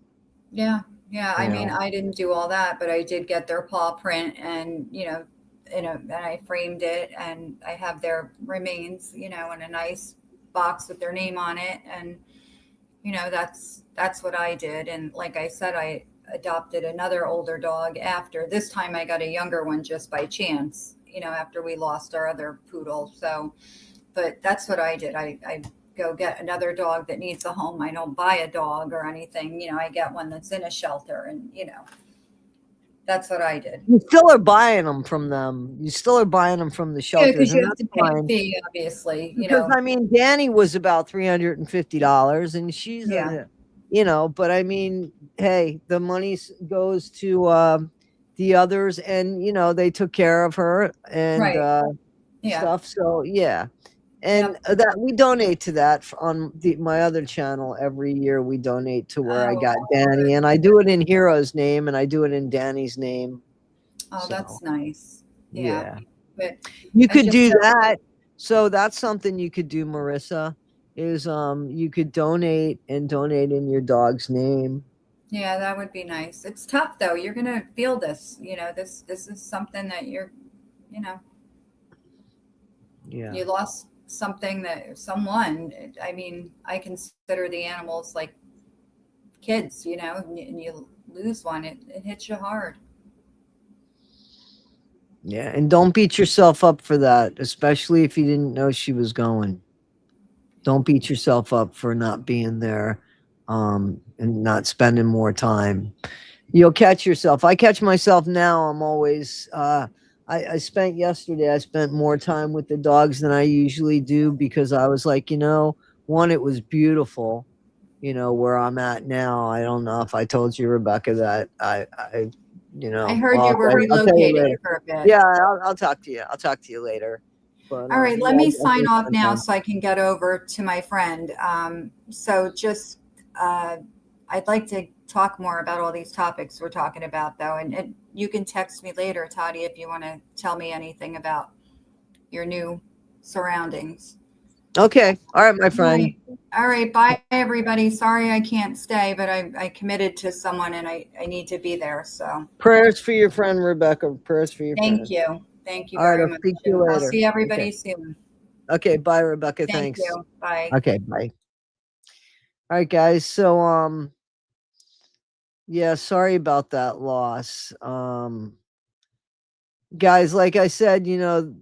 Yeah. I mean, I didn't do all that, but I did get their paw print, and and I framed it, and I have their remains, in a nice box with their name on it, and that's what I did. And like I said, I adopted another older dog after. This time I got a younger one just by chance, after we lost our other poodle. So, but that's what I did. I go get another dog that needs a home. I don't buy a dog or anything. I get one that's in a shelter, and that's what I did. You still are buying them from them. You still are buying them from the shelters. Because you have to pay a fee, obviously. Because I mean, Danny was about $350, and she's but I mean, hey, the money goes to the others, and they took care of her and stuff. So yeah. And that we donate to that on my other channel every year. We donate to where I got Danny, and I do it in Hero's name, and I do it in Danny's name. Oh, that's nice. Yeah. But you could do that. So that's something you could do, Marissa. Is you could donate in your dog's name. Yeah, that would be nice. It's tough though. You're gonna feel this. This is something that you're, you lost something someone. I mean, I consider the animals like kids, and you lose one, it hits you hard. Yeah, and don't beat yourself up for that, especially if you didn't know she was going. Don't beat yourself up for not being there and not spending more time. You'll catch yourself. I catch myself now. I'm always I spent more time with the dogs than I usually do, because I was like, one, it was beautiful, where I'm at now. I don't know if I told you, Rebecca, that I heard you were relocated for a bit. Yeah, I'll talk to you. I'll talk to you later. But, all right, let me sign off now so I can get over to my friend. So just, I'd like to talk more about all these topics we're talking about, though. And you can text me later, Toddie, if you want to tell me anything about your new surroundings. Okay. All right, my friend. All right. Bye, everybody. Sorry I can't stay, but I committed to someone and I need to be there. So Prayers for your friend, Rebecca. Prayers for your friend. thank you. Thank you All right, very I'll much. speak to you I'll later. see everybody Okay. soon. Okay, bye, Rebecca. Thank Thanks. you. Bye. Okay, bye. All right, guys. So, yeah, sorry about that loss. Guys, like I said, you know,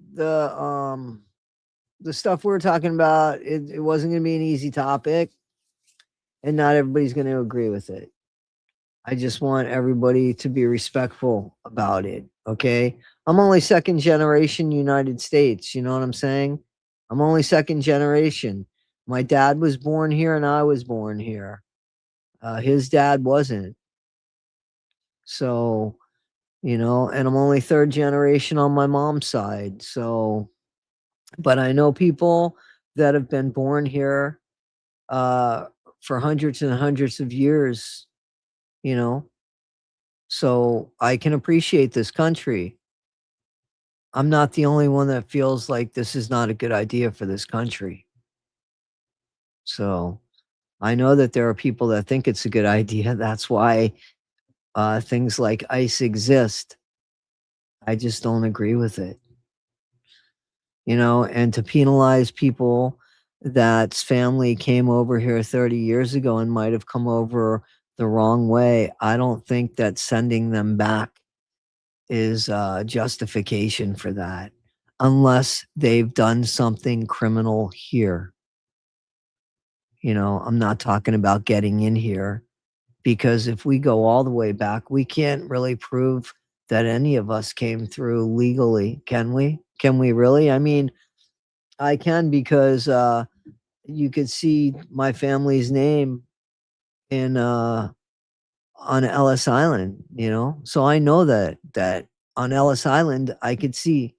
the stuff we were talking about, it wasn't going to be an easy topic, and not everybody's going to agree with it. I just want everybody to be respectful about it, okay? I'm only second generation United States, you know what I'm saying? I'm only second generation. My dad was born here and I was born here. His dad wasn't. So, you know, and I'm only third generation on my mom's side. So, but I know people that have been born here for hundreds and hundreds of years, you know. So I can appreciate this country. I'm not the only one that feels like this is not a good idea for this country. So I know that there are people that think it's a good idea. That's why things like ICE exist. I just don't agree with it. You know, and to penalize people that's family came over here 30 years ago and might have come over the wrong way, I don't think that sending them back is justification for that, unless they've done something criminal here. You know, I'm not talking about getting in here, because if we go all the way back, we can't really prove that any of us came through legally, can we? Can we really? I mean, I can, because you could see my family's name in on Ellis Island, you know? So I know that on Ellis Island I could see.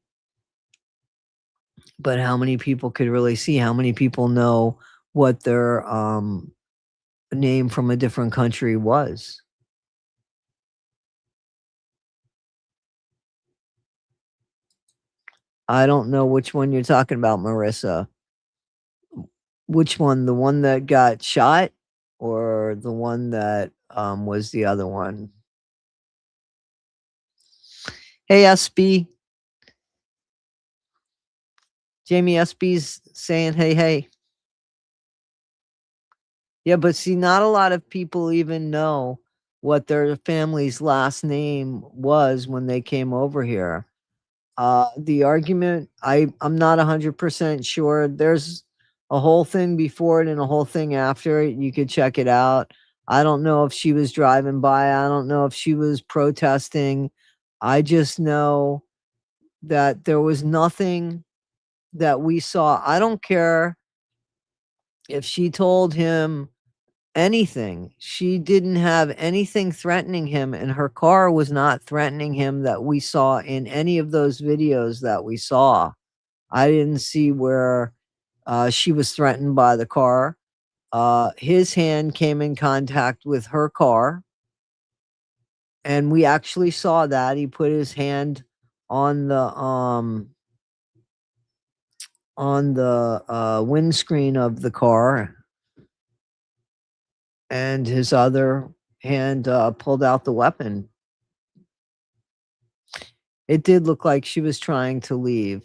But how many people could really see? How many people know what their name from a different country was? I don't know which one you're talking about, Marissa. Which one? The one that got shot, or the one that was the other one? Hey, SB. Jamie SB's saying, hey. Yeah, but see, not a lot of people even know what their family's last name was when they came over here. The argument, I'm not 100% sure. There's a whole thing before it and a whole thing after it. You could check it out. I don't know if she was driving by. I don't know if she was protesting. I just know that there was nothing that we saw. I don't care if she told him anything. She didn't have anything threatening him, and her car was not threatening him that we saw in any of those videos that we saw. I didn't see where she was threatened by the car. His hand came in contact with her car, and we actually saw that. He put his hand on the windscreen of the car, and his other hand pulled out the weapon. It did look like she was trying to leave.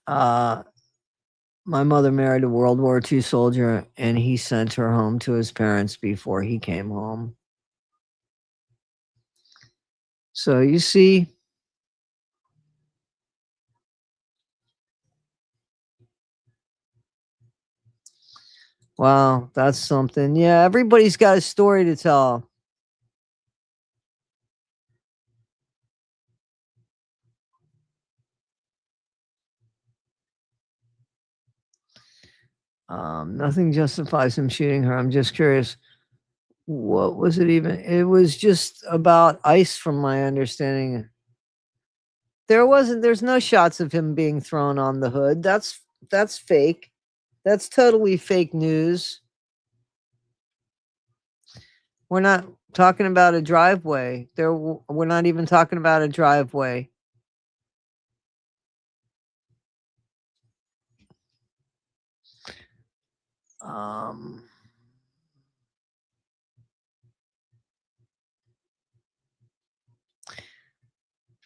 My mother married a World War II soldier, and he sent her home to his parents before he came home. So you see, wow, that's something. Yeah, everybody's got a story to tell. Nothing justifies him shooting her. I'm just curious. What was it even? It was just about ICE, from my understanding. There's no shots of him being thrown on the hood. That's fake. That's totally fake news. We're not talking about a driveway. We're not even talking about a driveway.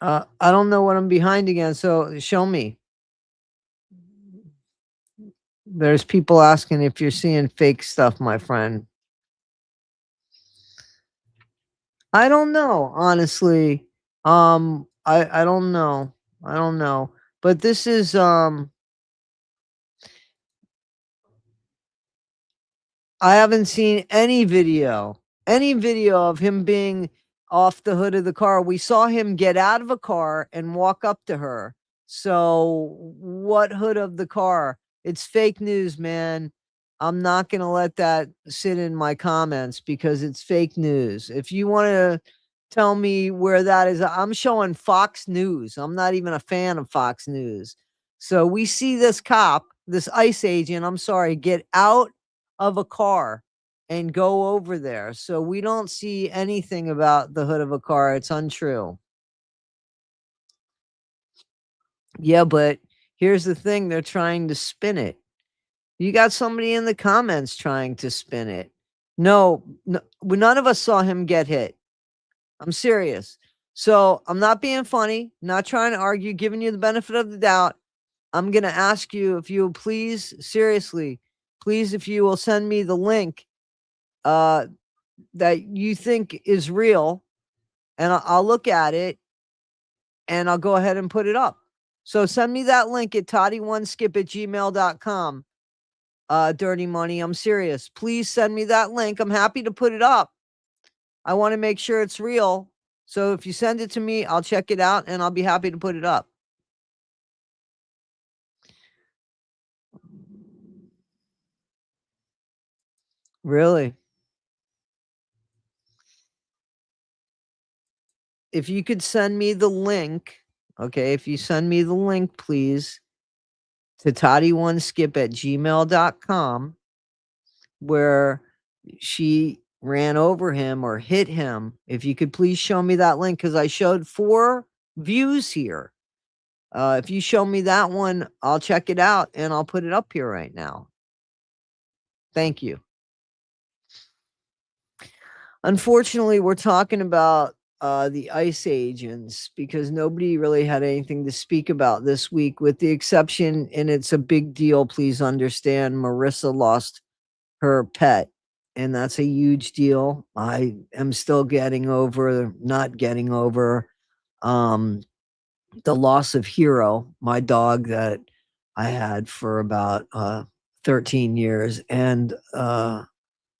I don't know what I'm behind again, so show me. There's people asking if you're seeing fake stuff, my friend. I don't know, honestly. I don't know. I don't know. But this is I haven't seen any video of him being off the hood of the car. We saw him get out of a car and walk up to her. So, what hood of the car? It's fake news, man. I'm not going to let that sit in my comments because it's fake news. If you want to tell me where that is, I'm showing Fox News. I'm not even a fan of Fox News. So, we see this cop, this ICE agent, I'm sorry, get out of a car and go over there. So we don't see anything about the hood of a car. It's untrue. Yeah, but here's the thing. They're trying to spin it. You got somebody in the comments trying to spin it. No, none of us saw him get hit. I'm serious. So I'm not being funny, not trying to argue, giving you the benefit of the doubt. I'm going to ask you if you will please, seriously, please, if you will send me the link that you think is real, and I'll look at it and I'll go ahead and put it up. So send me that link at toddie1skip@gmail.com. Dirty Money. I'm serious. Please send me that link. I'm happy to put it up. I want to make sure it's real. So if you send it to me, I'll check it out and I'll be happy to put it up. Really? If you could send me the link, okay, if you send me the link, please, to toddie1skip@gmail.com, where she ran over him or hit him. If you could please show me that link, because I showed 4 views here. If you show me that one, I'll check it out and I'll put it up here right now. Thank you. Unfortunately, we're talking about the ICE agents because nobody really had anything to speak about this week, with the exception, and it's a big deal, please understand, Marissa lost her pet, and that's a huge deal. I am still not getting over the loss of Hero, my dog that I had for about 13 years, and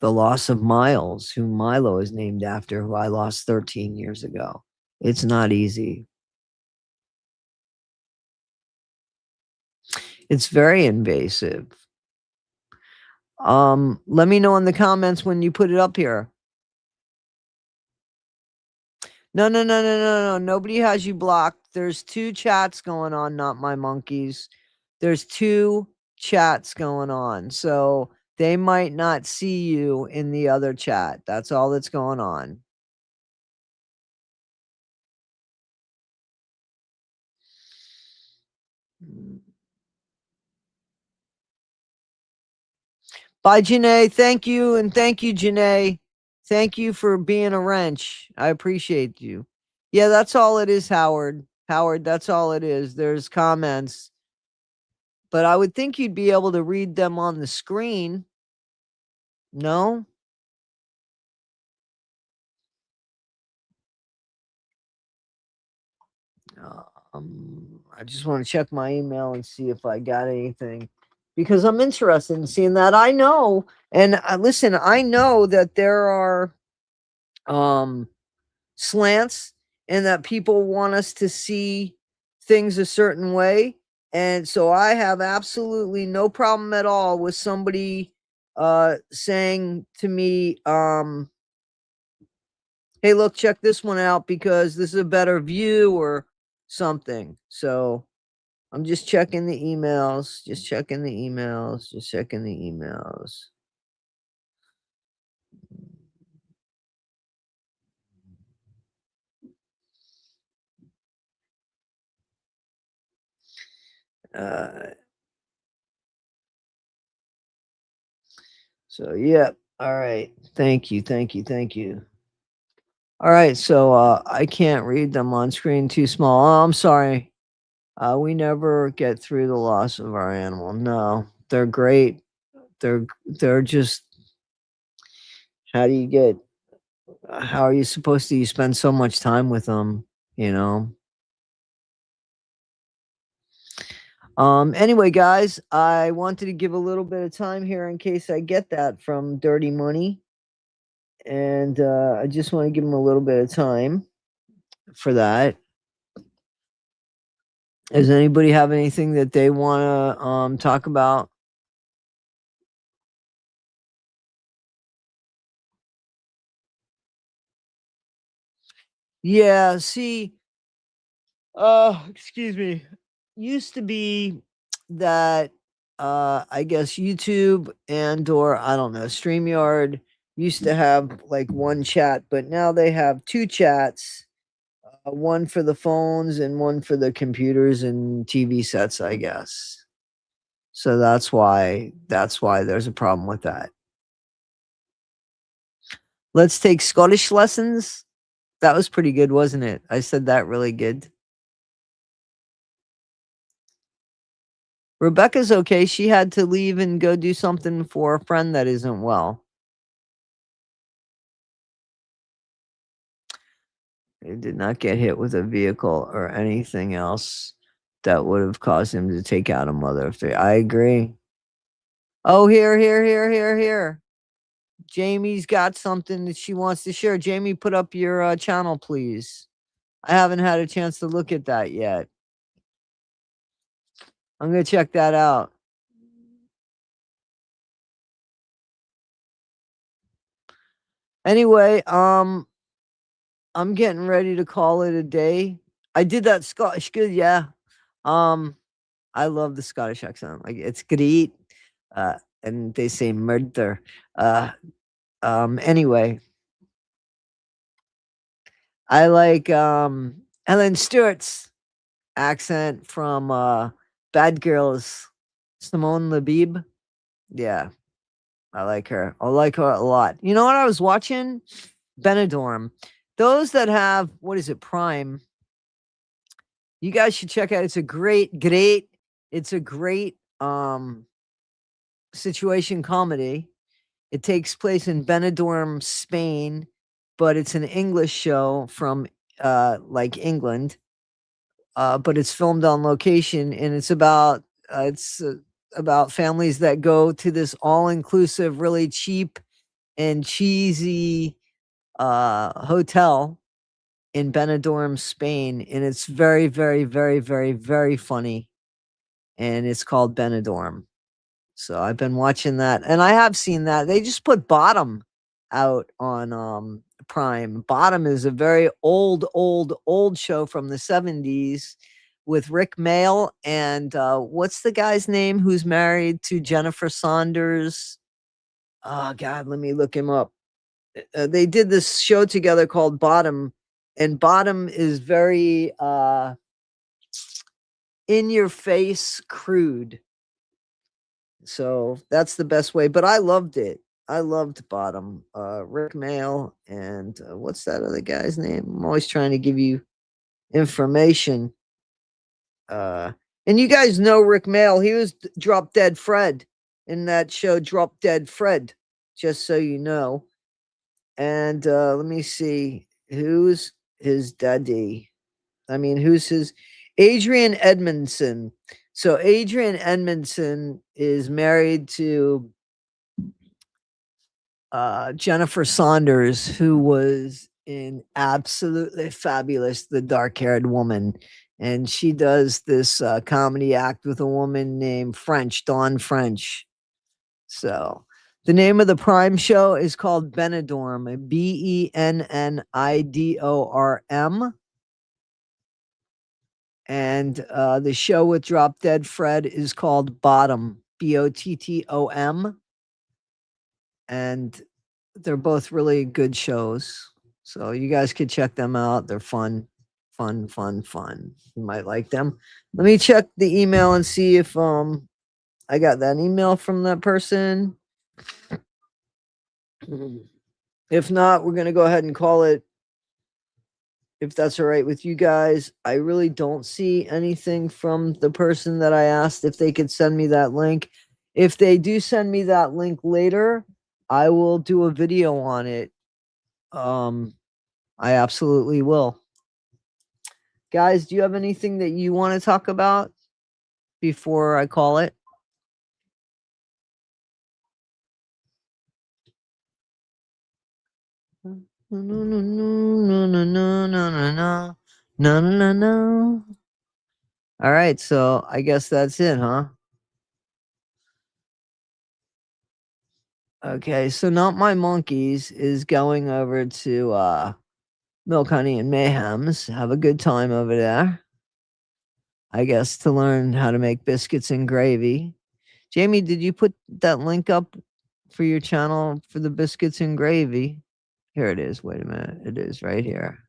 the loss of Miles, who Milo is named after, who I lost 13 years ago. It's not easy. It's very invasive. Let me know in the comments when you put it up here. No. Nobody has you blocked. There's 2 chats going on, not my monkeys. There's 2 chats going on. So they might not see you in the other chat. That's all that's going on. Bye, Janae. Thank you. And thank you, Janae. Thank you for being a wrench. I appreciate you. Yeah, that's all it is, Howard. Howard, that's all it is. There's comments. But I would think you'd be able to read them on the screen. No? I just want to check my email and see if I got anything, because I'm interested in seeing that. I know, and listen, I know that there are slants and that people want us to see things a certain way. And so I have absolutely no problem at all with somebody saying to me, hey, look, check this one out because this is a better view or something. So I'm just checking the emails, just checking the emails. So yeah. All right. Thank you. All right. So I can't read them on screen too small. Oh, I'm sorry. We never get through the loss of our animal. No, they're great. They're just. How do you get? How are you supposed to? You spend so much time with them. You know. Anyway, guys, I wanted to give a little bit of time here in case I get that from Dirty Money. And I just want to give him a little bit of time for that. Does anybody have anything that they want to talk about? Yeah, see, excuse me. Used to be that I guess YouTube and or I don't know, StreamYard used to have like one chat, but now they have two chats. One for the phones and one for the computers and TV sets, I guess. So that's why there's a problem with that. Let's take Scottish lessons. That was pretty good, wasn't it? I said that really good. Rebecca's okay. She had to leave and go do something for a friend that isn't well. He did not get hit with a vehicle or anything else that would have caused him to take out a mother of three. I agree. Oh, here. Jamie's got something that she wants to share. Jamie, put up your channel, please. I haven't had a chance to look at that yet. I'm going to check that out. Anyway, I'm getting ready to call it a day. I did that Scottish good, yeah. I love the Scottish accent. Like it's great. And they say murder. Anyway. I like Ellen Stewart's accent from Bad Girls. Simone Labib. Yeah. I like her. I like her a lot. You know what I was watching? Benidorm. Those that have, what is it, Prime, you guys should check out. It's a great situation comedy. It takes place in Benidorm, Spain, but it's an English show from like England. But it's filmed on location, and it's about families that go to this all-inclusive, really cheap and cheesy hotel in Benidorm, Spain, and it's very, very, very, very, very funny. And it's called Benidorm. So I've been watching that, and I have seen that. They just put Bottom out on Prime. Bottom is a very old show from the 70s with Rick Mail and what's the guy's name who's married to Jennifer Saunders? Oh God, let me look him up. They did this show together called Bottom, and Bottom is very in your face crude. So that's the best way, but I loved it. I loved Bottom. Rick Mail and what's that other guy's name? I'm always trying to give you information. And you guys know Rick Mail. He was Drop Dead Fred in that show, Drop Dead Fred, just so you know. And let me see, who's his daddy? I mean, who's his? Adrian Edmondson. So Adrian Edmondson is married to Jennifer Saunders, who was in Absolutely Fabulous, the dark-haired woman. And she does this comedy act with a woman named Dawn French. So the name of the Prime show is called Benidorm, Bennidorm. And the show with Drop Dead Fred is called Bottom, Bottom. And they're both really good shows. So you guys could check them out. They're fun. Fun. You might like them. Let me check the email and see if I got that email from that person. If not, we're gonna go ahead and call it, if that's all right with you guys. I really don't see anything from the person that I asked if they could send me that link. If they do send me that link later, I will do a video on it. I absolutely will. Guys, do you have anything that you want to talk about before I call it? No. All right, so I guess that's it, huh? Okay, so Not My Monkeys is going over to Milk, Honey, and Mayhem's. Have a good time over there. I guess to learn how to make biscuits and gravy. Jamie, did you put that link up for your channel for the biscuits and gravy? Here it is. Wait a minute. It is right here.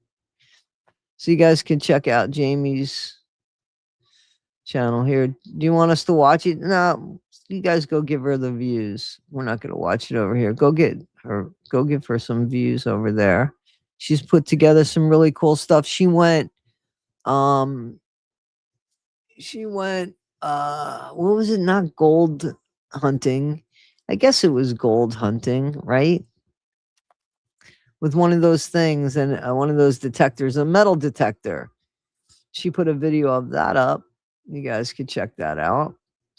So you guys can check out Jamie's channel here. Do you want us to watch it? No, you guys go give her the views. We're not going to watch it over here. Go give her some views over there. She's put together some really cool stuff. She went what was it? Not gold hunting. I guess it was gold hunting, right? With one of those things and one of those detectors, a metal detector. She put a video of that up. You guys could check that out.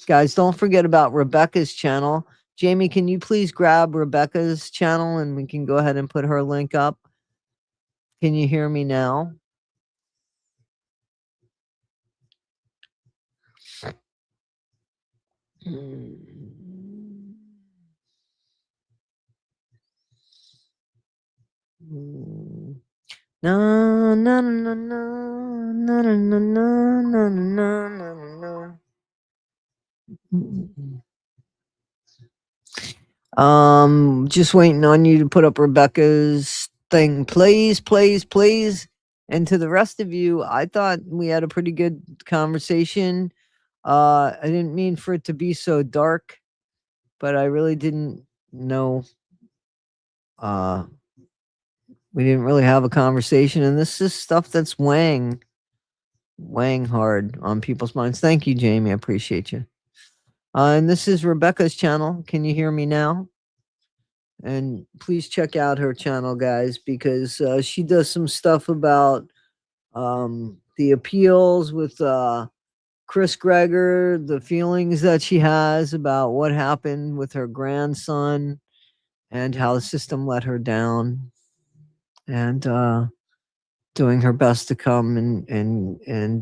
Guys, don't forget about Rebecca's channel. Jamie, can you please grab Rebecca's channel and we can go ahead and put her link up? Can you hear me now? No, no, no, no, no, no, no, no, no, no, no. Just waiting on you to put up Rebecca's thing, please. And to the rest of you, I thought we had a pretty good conversation. I didn't mean for it to be so dark, but I really didn't know. We didn't really have a conversation, and this is stuff that's weighing hard on people's minds. Thank you, Jamie. I appreciate you. And this is Rebecca's channel. Can you hear me now? And please check out her channel, guys, because she does some stuff about the appeals with Chris Greger, the feelings that she has about what happened with her grandson and how the system let her down, and doing her best to come and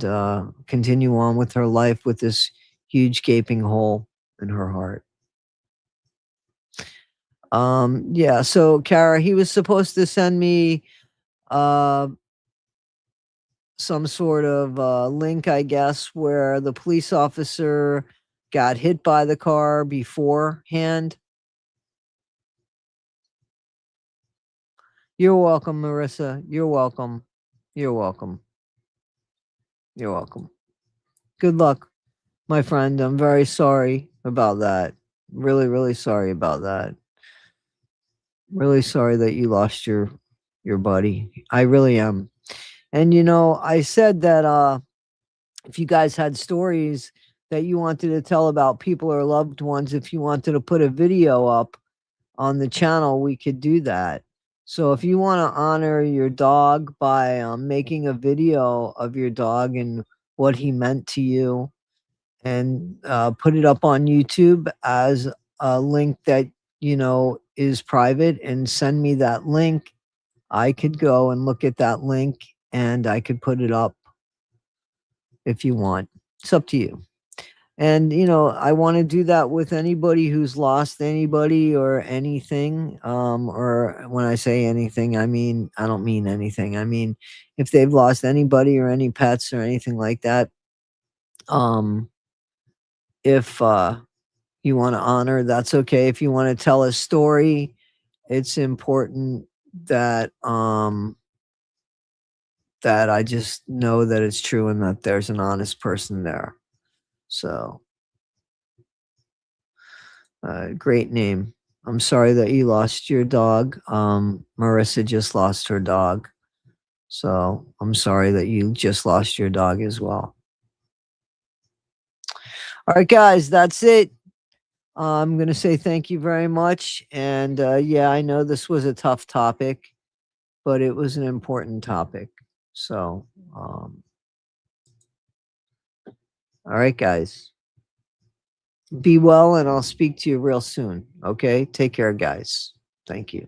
continue on with her life with this huge gaping hole in her heart. Yeah, so Kara, he was supposed to send me some sort of link, I guess, where the police officer got hit by the car beforehand. You're welcome, Marissa. You're welcome. You're welcome. You're welcome. Good luck, my friend. I'm very sorry about that. Really, really sorry about that. Really sorry that you lost your buddy. I really am. And you know, I said that if you guys had stories that you wanted to tell about people or loved ones, if you wanted to put a video up on the channel, we could do that. So if you want to honor your dog by making a video of your dog and what he meant to you, and put it up on YouTube as a link that, you know, is private, and send me that link, I could go and look at that link and I could put it up if you want. It's up to you. And, you know, I want to do that with anybody who's lost anybody or anything. Or when I say anything, I mean, I don't mean anything. I mean, if they've lost anybody or any pets or anything like that, if you want to honor, that's okay. If you want to tell a story, it's important that that I just know that it's true and that there's an honest person there. So, great name. I'm sorry that you lost your dog. Marissa just lost her dog. So I'm sorry that you just lost your dog as well. All right, guys, that's it. I'm going to say thank you very much. And yeah, I know this was a tough topic, but it was an important topic. So, all right, guys. Be well, and I'll speak to you real soon. Okay? Take care, guys. Thank you.